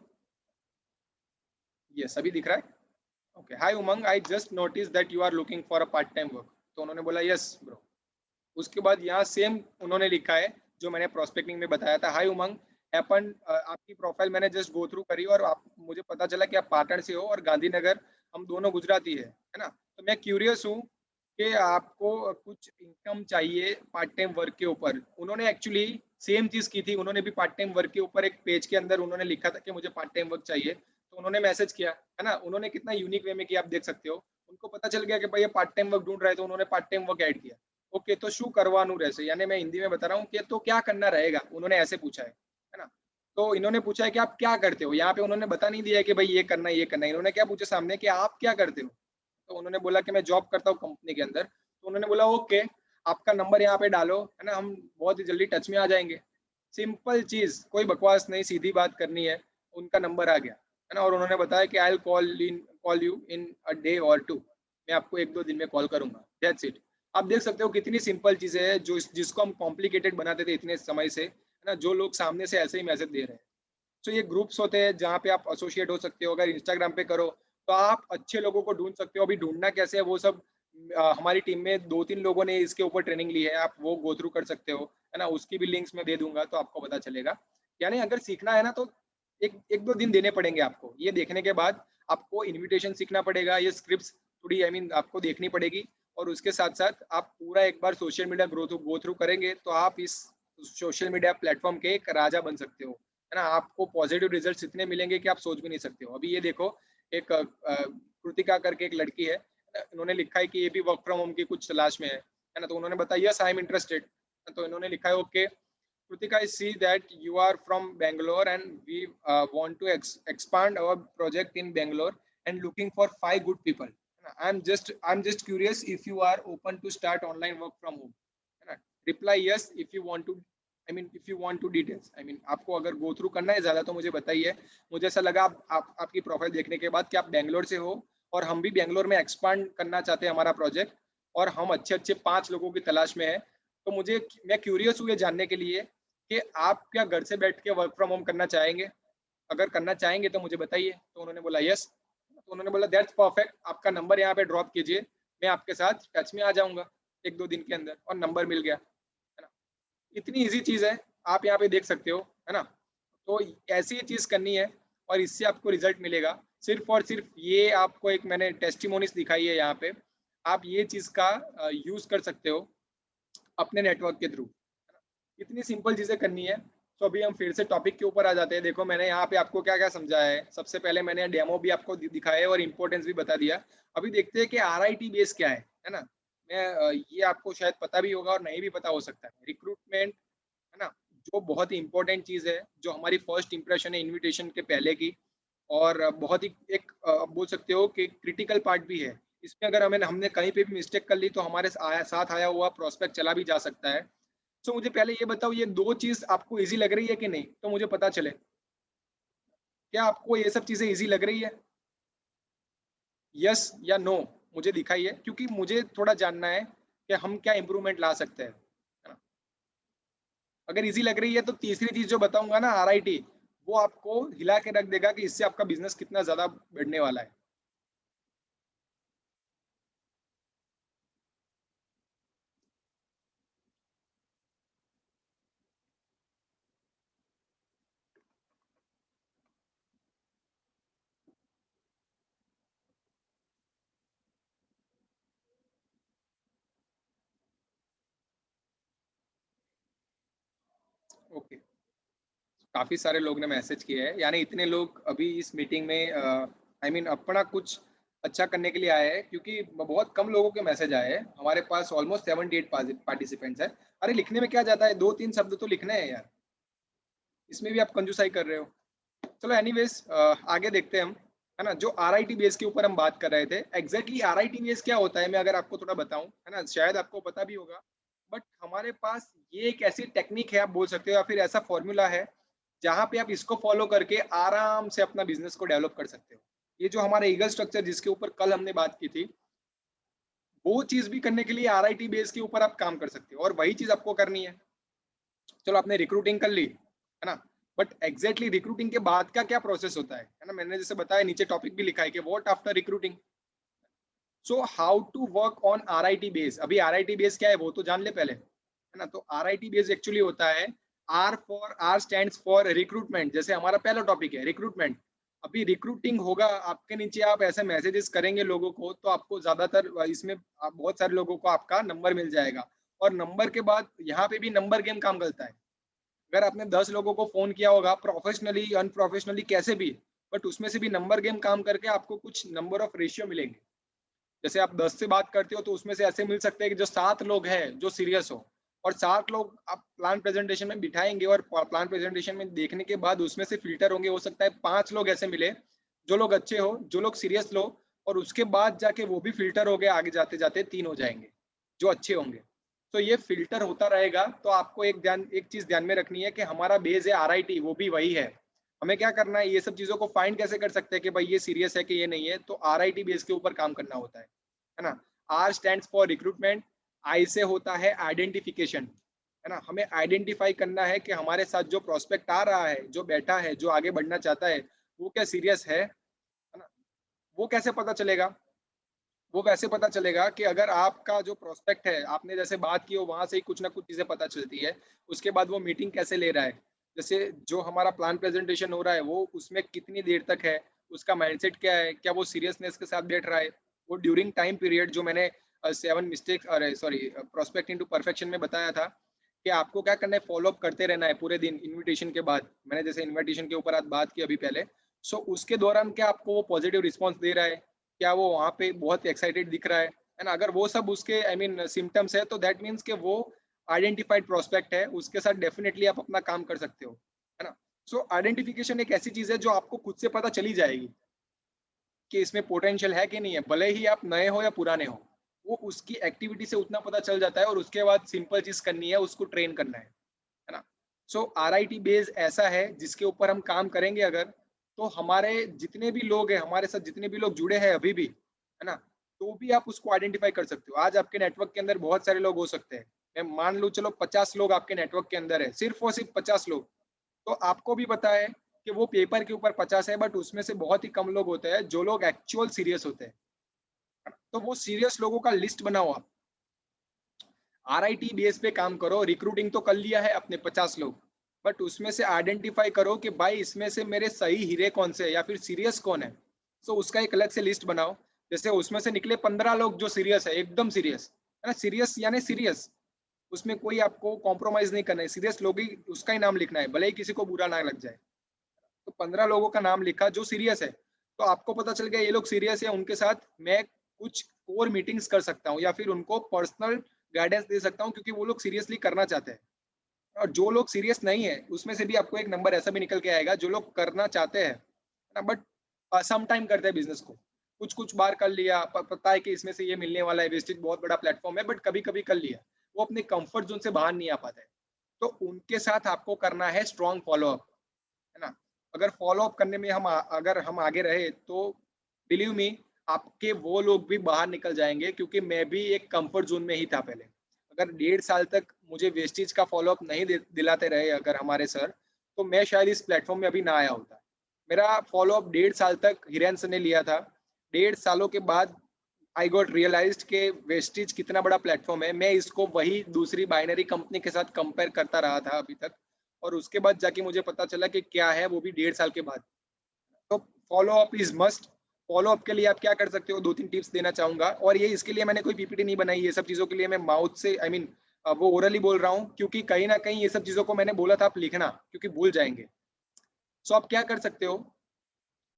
यस अभी दिख रहा है? Okay, hi Umang, I just noticed that you are looking for a part time work. तो उन्होंने बोला यस ब्रो। उसके बाद यहाँ सेम उन्होंने लिखा है जो मैंने प्रोस्पेक्टिंग में बताया था। हाय उमंग, आपकी प्रोफाइल मैंने जस्ट गो थ्रू करी और आप मुझे पता चला कि आप पाटण से हो और गांधीनगर, हम दोनों गुजराती है ना? तो मैं क्यूरियस हूँ कि आपको कुछ इनकम चाहिए पार्ट टाइम वर्क के ऊपर। उन्होंने एक्चुअली सेम चीज़ की थी, उन्होंने भी पार्ट टाइम वर्क के ऊपर एक पेज के अंदर उन्होंने लिखा था कि मुझे पार्ट टाइम वर्क चाहिए। तो उन्होंने मैसेज किया, है ना? उन्होंने कितना यूनिक वे में किया आप देख सकते हो। उनको पता चल गया कि भाई ये पार्ट टाइम वर्क ढूँढ रहा है तो उन्होंने पार्ट टाइम वर्क ऐड किया। ओके, तो શું કરવાનું રહેશે? यानी मैं हिंदी में बता रहा हूँ कि तो क्या करना रहेगा? उन्होंने ऐसे पूछा है ना? तो इन्होंने पूछा है कि आप क्या करते हो? यहाँ पे उन्होंने बता नहीं दिया है कि भाई ये करना है, ये करना है। इन्होंने क्या पूछा सामने कि आप क्या करते हो? तो उन्होंने बोला कि मैं जॉब करता हूँ कंपनी के अंदर। तो उन्होंने बोला ओके, आपका नंबर यहाँ पे डालो, है ना? हम बहुत ही जल्दी टच में आ जाएँगे। सिंपल चीज़, कोई बकवास नहीं, सीधी बात करनी है। उनका नंबर आ गया, है ना? और उन्होंने बताया कि I will call you in a day और 2। मैं आपको 1-2 दिन में कॉल करूँगा। That's it. आप देख सकते हो कितनी सिंपल चीज़ें हैं जो जिसको हम कॉम्प्लिकेटेड बनाते थे इतने समय से, है ना? जो लोग सामने से ऐसे ही मैसेज दे रहे हैं। तो ये ग्रुप्स होते हैं जहाँ पे आप एसोसिएट हो सकते हो। अगर इंस्टाग्राम पे करो, तो आप अच्छे लोगों को ढूँढ सकते हो। अभी ढूँढना कैसे है वो सब हमारी टीम में 2-3 लोगों ने इसके ऊपर ट्रेनिंग ली है। आप वो गो थ्रू कर सकते हो, है ना? उसकी भी लिंक्स मैं दे दूँगा तो आपको पता चलेगा। यानी अगर सीखना है ना तो 1-2 दिन देने पड़ेंगे आपको। ये देखने के बाद आपको इन्विटेशन सीखना पड़ेगा, ये स्क्रिप्ट्स थोड़ी आई मीन आपको देखनी पड़ेगी और उसके साथ-साथ आप पूरा एक बार सोशल मीडिया गो थ्रू करेंगे तो आप इस सोशल मीडिया प्लेटफ़ॉर्म के एक राजा बन सकते हो। है ना? आपको पॉजिटिव रिजल्ट्स इतने मिलेंगे कि आप सोच भी नहीं सकते हो। अभी ये देखो एक कृतिका करके एक लड़की है, इन्होंने लिखा है कि ये भी वर्क फ्रॉम होम की कुछ तलाश में है ना? तो उन्होंने बताया यस आई एम इंटरेस्टेड। तो इन्होंने लिखा है okay, Kritika I see that you are from Bangalore and we want to expand our project in Bangalore and looking for 5 good people. I'm just curious if you are open to start online work from home. है ना? Reply yes if you want to if you want to details. आपको अगर go through करना है ज़्यादा तो मुझे बताइए। मुझे ऐसा लगा आप आपकी प्रोफाइल देखने के बाद कि आप बैंगलोर से हो और हम भी बैंगलोर में एक्सपांड करना चाहते हैं हमारा प्रोजेक्ट और हम अच्छे-अच्छे 5 लोगों की तलाश में हैं। तो मैं क्यूरियस हूँ ये जानने के लिए कि आप क्या घर से बैठ के वर्क फ्रॉम होम करना चाहेंगे? अगर करना चाहेंगे तो मुझे बताइए। तो उन्होंने बोला यस। तो उन्होंने बोला दैट्स परफेक्ट, आपका नंबर यहाँ पे ड्रॉप कीजिए, मैं आपके साथ टच में आ जाऊँगा 1-2 दिन के अंदर और नंबर मिल गया। है ना? इतनी ईज़ी चीज़ है, आप यहाँ पे देख सकते हो, है ना? तो ऐसी ही चीज़ करनी है और इससे आपको रिज़ल्ट मिलेगा। सिर्फ़ और सिर्फ़ ये आपको एक मैंने टेस्टिमोनीज़ दिखाई है यहाँ पे, आप ये चीज़ का यूज़ कर सकते हो अपने नेटवर्क के थ्रू। इतनी सिंपल चीज़ें करनी है। तो अभी हम फिर से टॉपिक के ऊपर आ जाते हैं। देखो मैंने यहाँ पे आपको क्या-क्या समझाया है। सबसे पहले मैंने डेमो भी आपको दिखाया है और इम्पोर्टेंस भी बता दिया। अभी देखते हैं कि आरआईटी बेस क्या है ना? ये आपको शायद पता भी होगा और नहीं भी पता हो सकता है। रिक्रूटमेंट, है ना? जो बहुत ही इम्पोर्टेंट चीज़ है, जो हमारी फर्स्ट इंप्रेशन है इन्विटेशन के पहले की और बहुत ही एक बोल सकते हो कि क्रिटिकल पार्ट भी है। इसमें अगर हमने कहीं पे भी मिस्टेक कर ली तो हमारे साथ आया हुआ प्रॉस्पेक्ट चला भी जा सकता है। सो मुझे पहले ये बताओ ये 2 चीज़ आपको ईज़ी लग रही है कि नहीं? तो मुझे पता चले। क्या आपको ये सब चीज़ें ईज़ी लग रही है? येस या नो? मुझे दिखाइए क्योंकि मुझे थोड़ा जानना है कि हम क्या इम्प्रूवमेंट ला सकते हैं। है ना? अगर ईज़ी लग रही है तो तीसरी चीज़ जो बताऊँगा ना आरआईटी, वो आपको हिला के रख देगा कि इससे आपका बिज़नेस कितना ज़्यादा बढ़ने वाला है। ओके, काफ़ी सारे लोग ने मैसेज किए हैं, यानी इतने लोग अभी इस मीटिंग में अपना कुछ अच्छा करने के लिए आए हैं, क्योंकि बहुत कम लोगों के मैसेज आए हैं। हमारे पास ऑलमोस्ट 78 पार्टिसिपेंट्स हैं। अरे लिखने में क्या जाता है, 2-3 शब्द तो लिखने हैं यार, इसमें भी आप कंजूसाई कर रहे हो। चलो एनीवेज़ आगे देखते हैं हम, है ना? जो आरआईटी बेस के ऊपर हम बात कर रहे थे, एग्ज़ैक्टली आरआईटी बेस क्या होता है, मैं अगर आपको थोड़ा बताऊँ, है ना? शायद आपको पता भी होगा, बट हमारे पास ये एक ऐसी टेक्निक है, आप बोल सकते हो, या फिर ऐसा फ़ॉर्मूला है, जहाँ पे आप इसको फ़ॉलो करके आराम से अपना बिज़नेस को डेवलप कर सकते हो। ये जो हमारा ईगल स्ट्रक्चर जिसके ऊपर कल हमने बात की थी, वो चीज़ भी करने के लिए आरआईटी बेस के ऊपर आप काम कर सकते हो और वही चीज़ आपको करनी है। चलो आपने रिक्रूटिंग कर ली, है ना? बट एग्ज़ैक्टली रिक्रूटिंग के बाद का क्या प्रोसेस होता है ना? मैंने जैसे बताया, नीचे टॉपिक भी लिखा है कि what after recruiting. So how to work on RIT base. अभी आरआईटी बेस क्या है वो तो जान ले पहले, है ना? तो आरआईटी बेस एक्चुअली होता है, आर स्टैंड्स फॉर रिक्रूटमेंट। जैसे हमारा पहला टॉपिक है रिक्रूटमेंट। अभी रिक्रूटिंग होगा, आपके नीचे आप ऐसे मैसेजेस करेंगे लोगों को, तो आपको ज़्यादातर इसमें बहुत सारे लोगों को आपका नंबर मिल जाएगा। और नंबर के बाद यहाँ पे भी नंबर गेम काम करता है। अगर आपने 10 लोगों को फ़ोन किया होगा प्रोफ़ेशनली, अनप्रोफ़ेशनली कैसे भी, बट उसमें से भी नंबर गेम काम करके आपको कुछ नंबर ऑफ रेशियो मिलेंगे। जैसे आप 10 से बात करते हो तो उसमें से ऐसे मिल सकते हैं कि जो 7 लोग हैं जो सीरियस हो, और 7 लोग आप प्लान प्रेज़ेंटेशन में बिठाएँगे और प प्लान प्रेज़ेंटेशन में देखने के बाद उसमें से फ़िल्टर होंगे, हो सकता है 5 लोग ऐसे मिले, जो लोग अच्छे हो, जो लोग सीरियस लो, और उसके बाद जाके वो भी फ़िल्टर हो गए, आगे जाते-जाते 3 हो जाएँगे, जो अच्छे होंगे। तो ये फ़िल्टर होता रहेगा, तो आपको एक चीज़ ध्यान में रखनी है कि हमारा बेस है आरआईटी, वो भी वही है। हमें क्या करना है, ये सब चीज़ों को फाइंड कैसे कर सकते हैं कि भाई ये सीरियस है कि ये नहीं है, तो आरआईटी बेस के ऊपर काम करना होता है ना? आर स्टैंड्स फॉर रिक्रूटमेंट, आई से होता है आइडेंटिफिकेशन, है ना? हमें आइडेंटिफ़ाई करना है कि हमारे साथ जो प्रोस्पेक्ट आ रहा है, जो बैठा है, जो आगे बढ़ना चाहता है, वो क्या सीरियस है ना? वो कैसे पता चलेगा? वो वैसे पता चलेगा कि अगर आपका जो प्रोस्पेक्ट है, आपने जैसे बात की हो, वहाँ से ही कुछ ना कुछ चीज़ें पता चलती है। उसके बाद वो मीटिंग कैसे ले रहा है। जैसे जो हमारा प्लान प्रेज़ेंटेशन हो रहा है, वो उसमें कितनी देर तक है, उसका माइंडसेट क्या है, क्या वो सीरियसनेस के साथ बैठ रहा है। वो ड्यूरिंग टाइम पीरियड जो मैंने 7 मिस्टेक्स, अरे सॉरी, प्रोस्पेक्ट इंटो परफेक्शन में बताया था, कि आपको क्या करना है, फ़ॉलो अप करते रहना है पूरे दिन इन्विटेशन के बाद। मैंने जैसे इन्विटेशन के ऊपर आज बात की अभी पहले। सो उसके दौरान क्या आपको वो पॉज़िटिव रिस्पॉन्स दे रहा है? क्या वो वहाँ पे बहुत एक्साइटेड दिख रहा है ना? अगर वो सब उसके आई मीन सिम्पटम्स है, तो दैट मीन्स कि वो आइडेंटिफाइड प्रोस्पेक्ट है, उसके साथ डेफिनिटली आप अपना काम कर सकते हो, है ना? सो आइडेंटिफिकेशन एक ऐसी चीज़ है जो आपको खुद से पता चली जाएगी कि इसमें पोटेंशियल है कि नहीं है, भले ही आप नए हो या पुराने हो। वो उसकी एक्टिविटी से उतना पता चल जाता है, और उसके बाद सिंपल चीज़ करनी है, उसको ट्रेन करना है ना? सो आरआईटी बेस ऐसा है जिसके ऊपर हम काम करेंगे अगर, तो हमारे जितने भी लोग हैं, हमारे साथ जितने भी लोग जुड़े हैं अभी भी, है ना? तो भी आप उसको आइडेंटिफ़ाई कर सकते हो। आज आपके नेटवर्क के अंदर बहुत सारे लोग हो सकते हैं। मैं मान लूँ चलो 50 लोग आपके नेटवर्क के अंदर है, सिर्फ़ और सिर्फ़ 50 लोग। तो आपको भी पता है कि वो पेपर के ऊपर 50 है, बट उसमें से बहुत ही कम लोग होते हैं जो लोग एक्चुअल सीरियस होते हैं। तो वो सीरियस लोगों का लिस्ट बनाओ आप। आरआईटी बेस पे काम करो, रिक्रूटिंग तो कर लिया है अपने 50 लोग, बट उसमें से आइडेंटिफाई करो कि भाई इसमें से मेरे सही हीरे कौन से हैं या फिर सीरियस कौन है। सो उसका एक अलग से लिस्ट बनाओ। जैसे उसमें से निकले 15 लोग जो सीरियस है, एकदम सीरियस, है ना? सीरियस यानी सीरियस, उसमें कोई आपको कॉम्प्रोमाइज़ नहीं करना है, सीरियस लोग ही उसका ही नाम लिखना है, भले ही किसी को बुरा ना लग जाए। तो 15 लोगों का नाम लिखा जो सीरियस है, तो आपको पता चल गया ये लोग सीरियस है, उनके साथ मैं कुछ कोर मीटिंग्स कर सकता हूँ या फिर उनको पर्सनल गाइडेंस दे सकता हूँ, क्योंकि वो लोग सीरियसली करना चाहते हैं। और जो लोग सीरियस नहीं है, उसमें से भी आपको एक नंबर ऐसा भी निकल के आएगा जो लोग करना चाहते हैं, है ना? बट सम टाइम करते हैं बिज़नेस को। कुछ-कुछ बार कर लिया, पता है कि इसमें से ये मिलने वाला है, वेस्टेज बहुत बड़ा प्लेटफ़ॉर्म है, बट कभी-कभी कर लिया। वो अपने कम्फर्ट ज़ोन से बाहर नहीं आ पाते हैं। तो उनके साथ आपको करना है स्ट्रॉन्ग फ़ॉलो-अप, है ना? अगर फ़ॉलो-अप करने में अगर हम आगे रहे, तो बिलीव मी, आपके वो लोग भी बाहर निकल जाएँगे, क्योंकि मैं भी एक कम्फर्ट ज़ोन में ही था पहले। अगर 1.5 साल तक मुझे वेस्टेज का फ़ॉलो-अप नहीं दिलाते रहे अगर हमारे सर, तो मैं शायद इस प्लेटफ़ॉर्म में अभी ना आया होता। मेरा फ़ॉलो-अप 1.5 साल तक हिरेन सर ने लिया था। 1.5 सालों के बाद आई गॉट रियलाइज्ड कि वेस्टेज कितना बड़ा प्लेटफ़ॉर्म है। मैं इसको वही दूसरी बाइनरी कंपनी के साथ कंपेयर करता रहा था अभी तक, और उसके बाद जाके मुझे पता चला कि क्या है, वो भी 1.5 साल के बाद। तो follow up is must. Follow up के लिए आप क्या कर सकते हो, 2-3 टिप्स देना चाहूँगा, और ये इसके लिए मैंने कोई पीपीटी नहीं बनाई, ये सब चीज़ों के लिए मैं माउथ से आई मीन वो ओरली बोल रहा हूँ, क्योंकि कहीं न कहीं ये सब चीज़ों को मैंने बोला था आप लिखना, क्योंकि भूल जाएँगे। सो आप क्या कर सकते हो,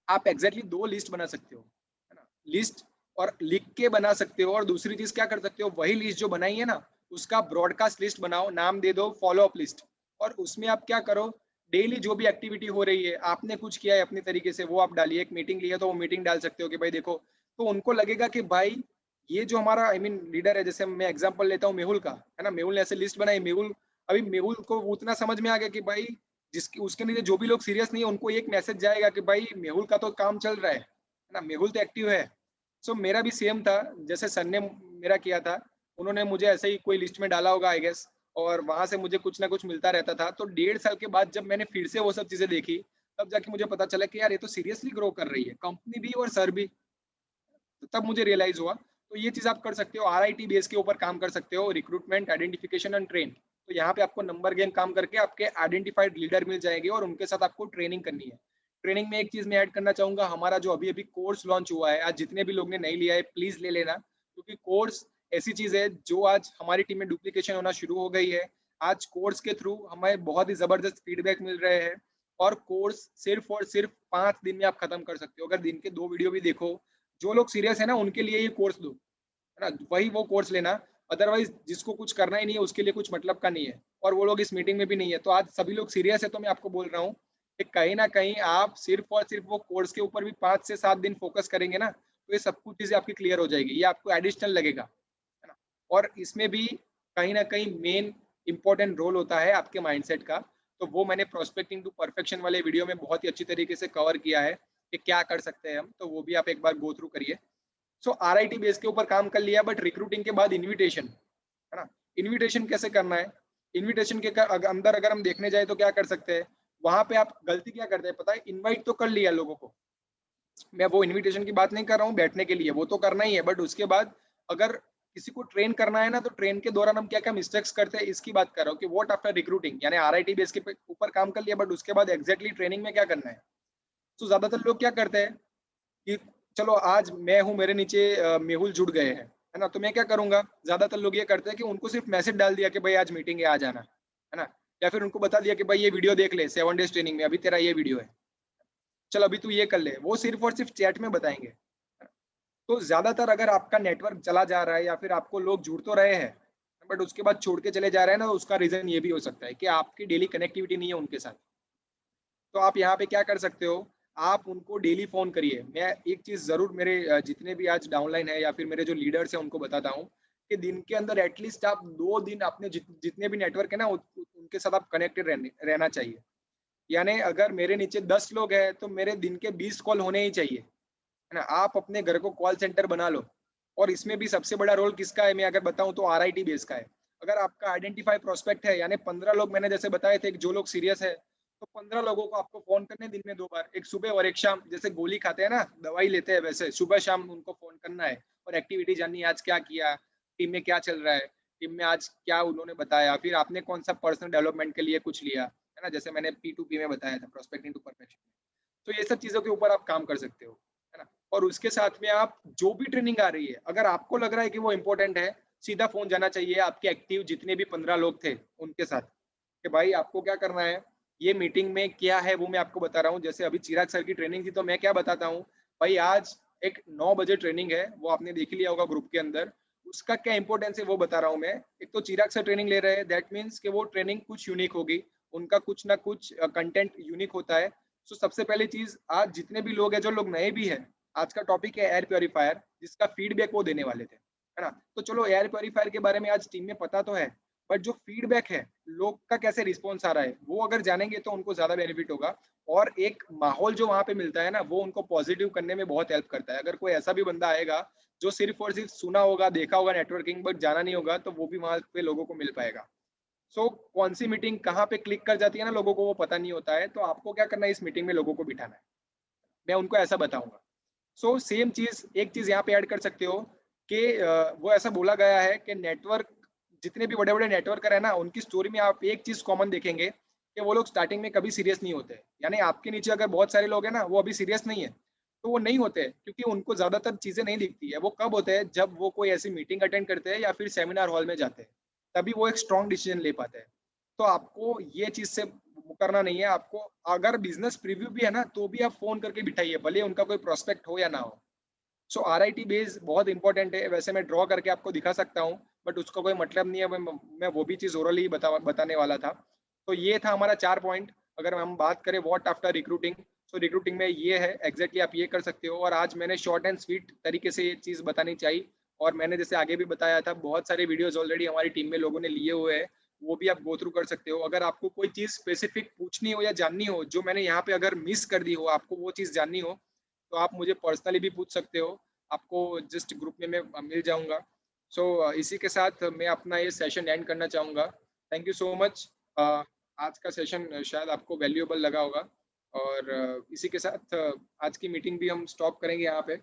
आप एग्ज़ैक्टली 2 लिस्ट बना सकते हो, है ना? लिस्ट और लिख के बना सकते हो, और दूसरी चीज क्या कर सकते हो, वही लिस्ट जो बनाई है ना उसका ब्रॉडकास्ट लिस्ट बनाओ, नाम दे दो फॉलो अप लिस्ट, और उसमें आप क्या करो, डेली जो भी एक्टिविटी हो रही है, आपने कुछ किया है अपने तरीके से वो आप डालिए। एक मीटिंग ली है तो वो मीटिंग डाल सकते हो कि भाई देखो, तो उनको लगेगा कि भाई ये जो हमारा लीडर है, जैसे मैं एग्जांपल लेता हूँ मेहुल का, है ना, मेहुल ने ऐसे लिस्ट बनाई, मेहुल अभी मेहुल को उतना समझ में आ गया कि भाई जिसकी उसके नीचे जो भी लोग सीरियस नहीं है उनको एक मैसेज जाएगा कि भाई मेहुल का तो काम चल रहा है ना, मेहुल तो एक्टिव है। सो मेरा भी सेम था, जैसे सर ने मेरा किया था, उन्होंने मुझे ऐसे ही कोई लिस्ट में डाला होगा आई गेस, और वहां से मुझे कुछ ना कुछ मिलता रहता था। तो 1.5 साल के बाद जब मैंने फिर से वो सब चीजें देखी, तब जाके मुझे पता चला कि यार ये तो सीरियसली ग्रो कर रही है कंपनी भी और सर भी। तो तब मुझे रियलाइज हुआ। तो ये चीज आप कर सकते हो, आरआईटी बेस के ऊपर काम कर सकते हो, रिक्रूटमेंट, आइडेंटिफिकेशन एंड ट्रेन। तो यहाँ पे आपको नंबर गेम काम करके आपके आइडेंटिफाइड लीडर मिल जाएंगे और उनके साथ आपको ट्रेनिंग करनी है। ट्रेनिंग में एक चीज मैं ऐड करना चाहूंगा, हमारा जो अभी अभी कोर्स लॉन्च हुआ है, आज जितने भी लोग ने नहीं लिया है प्लीज ले लेना, क्योंकि कोर्स ऐसी चीज है जो आज हमारी टीम में डुप्लीकेशन होना शुरू हो गई है। आज कोर्स के थ्रू हमें बहुत ही जबरदस्त फीडबैक मिल रहे हैं, और कोर्स सिर्फ और सिर्फ 5 दिन में आप खत्म कर सकते हो। अगर दिन के 2 वीडियो भी देखो, जो लोग सीरियस है ना उनके लिए ये कोर्स दो, है ना, वही वो कोर्स लेना। अदरवाइज जिसको कुछ करना ही नहीं है उसके लिए कुछ मतलब का नहीं है, और वो लोग इस मीटिंग में भी नहीं है। तो आज सभी लोग सीरियस है, तो मैं आपको बोल रहा हूँ कि कहीं ना कहीं आप सिर्फ और सिर्फ वो कोर्स के ऊपर भी 5 से 7 दिन फोकस करेंगे ना, तो ये सब कुछ चीजें आपकी क्लियर हो जाएगी, ये आपको एडिशनल लगेगा, है ना। और इसमें भी कहीं ना कहीं मेन इंपॉर्टेंट रोल होता है आपके माइंडसेट का। तो वो मैंने प्रोस्पेक्टिंग टू परफेक्शन वाले वीडियो में बहुत ही अच्छी तरीके से कवर किया है कि क्या कर सकते हैं हम, तो वो भी आप एक बार गो थ्रू करिए। सो आरआईटी बेस के ऊपर काम कर लिया, बट रिक्रूटिंग के बाद इनविटेशन, है ना, इनविटेशन कैसे करना है। इनविटेशन के अंदर अगर हम देखने जाए तो क्या कर सकते हैं, वहां पे आप गलती क्या करते हैं पता है, इनवाइट तो कर लिया लोगों को, मैं वो इनविटेशन की बात नहीं कर रहा हूँ बैठने के लिए, वो तो करना ही है, बट उसके बाद अगर किसी को ट्रेन करना है ना, तो ट्रेन के दौरान हम क्या क्या मिस्टेक्स करते हैं इसकी बात कर रहा हूँ कि व्हाट आफ्टर रिक्रूटिंग, यानी आरआईटी बेस के ऊपर काम कर लिया, बट उसके बाद एग्जैक्टली ट्रेनिंग में क्या करना है। तो ज्यादातर लोग क्या करते हैं कि चलो आज मैं हूँ, मेरे नीचे मेहुल जुड़ गए हैं, है ना, तो मैं क्या करूंगा, ज्यादातर लोग ये करते हैं कि उनको सिर्फ मैसेज डाल दिया कि भाई आज मीटिंग है आ जाना, है ना, या फिर उनको बता दिया कि भाई ये वीडियो देख ले 7 डेज ट्रेनिंग में, अभी तेरा ये वीडियो है, चल अभी तू ये कर ले, वो सिर्फ और सिर्फ चैट में बताएंगे। तो ज्यादातर अगर आपका नेटवर्क चला जा रहा है या फिर आपको लोग जुड़ तो रहे हैं बट उसके बाद छोड़ के चले जा रहे हैं ना, तो उसका रीजन ये भी हो सकता है कि आपकी डेली कनेक्टिविटी नहीं है उनके साथ। तो आप यहाँ पे क्या कर सकते हो, आप उनको डेली फोन करिए। मैं एक चीज जरूर मेरे जितने भी आज डाउनलाइन है या फिर मेरे जो लीडर्स हैं उनको बताता हूँ कि दिन के अंदर एटलीस्ट आप 2 दिन अपने जितने भी नेटवर्क है ना उनके साथ आप कनेक्टेड रहना चाहिए। यानी अगर मेरे नीचे 10 लोग हैं तो मेरे दिन के 20 कॉल होने ही चाहिए, है ना। आप अपने घर को कॉल सेंटर बना लो, और इसमें भी सबसे बड़ा रोल किसका है मैं अगर बताऊं तो आरआईटी बेस का है। अगर आपका आइडेंटिफाई प्रोस्पेक्ट है, यानी 15 लोग मैंने जैसे बताए थे जो लोग सीरियस है, तो 15 लोगों को आपको फोन करने दिन में 2 बार, एक सुबह और एक शाम, जैसे गोली खाते हैं ना दवाई लेते हैं वैसे सुबह शाम उनको फोन करना है, और एक्टिविटी जाननी है, आज क्या किया, टीम में क्या चल रहा है, टीम में आज क्या उन्होंने बताया, फिर आपने कौन सा पर्सनल डेवलपमेंट के लिए कुछ लिया, है ना, जैसे मैंने P2P में बताया था प्रोस्पेक्टिंग टू परफेक्शन। तो ये सब चीजों के ऊपर आप काम कर सकते हो, है ना। और उसके साथ में आप जो भी ट्रेनिंग आ रही है, अगर आपको लग रहा है कि वो इंपॉर्टेंट है, सीधा फोन जाना चाहिए आपके एक्टिव जितने भी 15 लोग थे उनके साथ कि भाई आपको क्या करना है, ये मीटिंग में क्या है वो मैं आपको बता रहा हूँ। जैसे अभी चिराग सर की ट्रेनिंग थी तो मैं क्या बताता हूँ, भाई आज एक 9 बजे ट्रेनिंग है, वो आपने देख लिया होगा ग्रुप के अंदर, उसका क्या इंपॉर्टेंस है वो बता रहा हूँ मैं। एक तो चिराग सर ट्रेनिंग ले रहे हैं, दैट मीन्स कि वो ट्रेनिंग कुछ यूनिक होगी, उनका कुछ ना कुछ कंटेंट यूनिक होता है। सो सबसे पहली चीज, आज जितने भी लोग हैं जो लोग नए भी हैं, आज का टॉपिक है एयर प्योरीफायर, जिसका फीडबैक वो देने वाले थे, है ना। तो चलो एयर प्योरीफायर के बारे में आज टीम में पता तो है, बट जो फीडबैक है लोग का कैसे रिस्पॉन्स आ रहा है वो अगर जानेंगे तो उनको ज्यादा बेनिफिट होगा। और एक माहौल जो वहां पे मिलता है ना वो उनको पॉजिटिव करने में बहुत हेल्प करता है। अगर कोई ऐसा भी बंदा आएगा जो सिर्फ और सिर्फ सुना होगा, देखा होगा नेटवर्किंग, बट जाना नहीं होगा, तो वो भी वहां पे लोगों को मिल पाएगा। कौन सी मीटिंग कहाँ पे क्लिक कर जाती है ना लोगों को वो पता नहीं होता है, तो आपको क्या करना है, इस मीटिंग में लोगों को बिठाना है, मैं उनको ऐसा बताऊंगा। सेम चीज एक चीज यहाँ पे ऐड कर सकते हो कि वो ऐसा बोला गया है कि नेटवर्क, जितने भी बड़े बड़े नेटवर्कर है ना उनकी स्टोरी में आप एक चीज कॉमन देखेंगे कि वो लोग स्टार्टिंग में कभी सीरियस नहीं होते। यानी आपके नीचे अगर बहुत सारे लोग हैं ना वो अभी सीरियस नहीं है, तो वो नहीं होते क्योंकि उनको ज्यादातर चीजें नहीं दिखती है। वो कब होते हैं, जब वो कोई ऐसी मीटिंग अटेंड करते हैं या फिर सेमिनार हॉल में जाते हैं, तभी वो एक स्ट्रॉन्ग डिसीजन ले पाते हैं। तो आपको ये चीज से करना नहीं है। आपको अगर बिजनेस प्रीव्यू भी है ना तो भी आप फोन करके बिठाइए, भले उनका कोई प्रोस्पेक्ट हो या ना हो। सो RIT बेस बहुत इंपॉर्टेंट है। वैसे मैं ड्रॉ करके आपको दिखा सकता हूँ, बट उसका कोई मतलब नहीं है। मैं वो भी चीज़ ओरली बताने वाला था। तो ये था हमारा 4 पॉइंट। अगर हम बात करें what after recruiting, so recruiting में ये है, एग्ज़ैक्टली आप ये कर सकते हो। और आज मैंने शॉर्ट एंड स्वीट तरीके से ये चीज़ बतानी चाहिए। और मैंने जैसे आगे भी बताया था, बहुत सारे वीडियोज़ ऑलरेडी हमारी टीम में लोगों ने लिए हुए हैं, वो भी आप गो थ्रू कर सकते हो। अगर आपको कोई चीज़ स्पेसिफिक पूछनी हो या जाननी हो, जो मैंने यहाँ पे अगर मिस कर दी हो, आपको वो चीज़ जाननी हो, तो आप मुझे पर्सनली भी पूछ सकते हो। आपको जस्ट ग्रुप में मैं मिल जाऊँगा। सो इसी के साथ मैं अपना ये सेशन एंड करना चाहूँगा। Thank you so much. आज का सेशन शायद आपको वैल्यूएबल लगा होगा। और इसी के साथ आज की मीटिंग भी हम स्टॉप करेंगे यहाँ पे।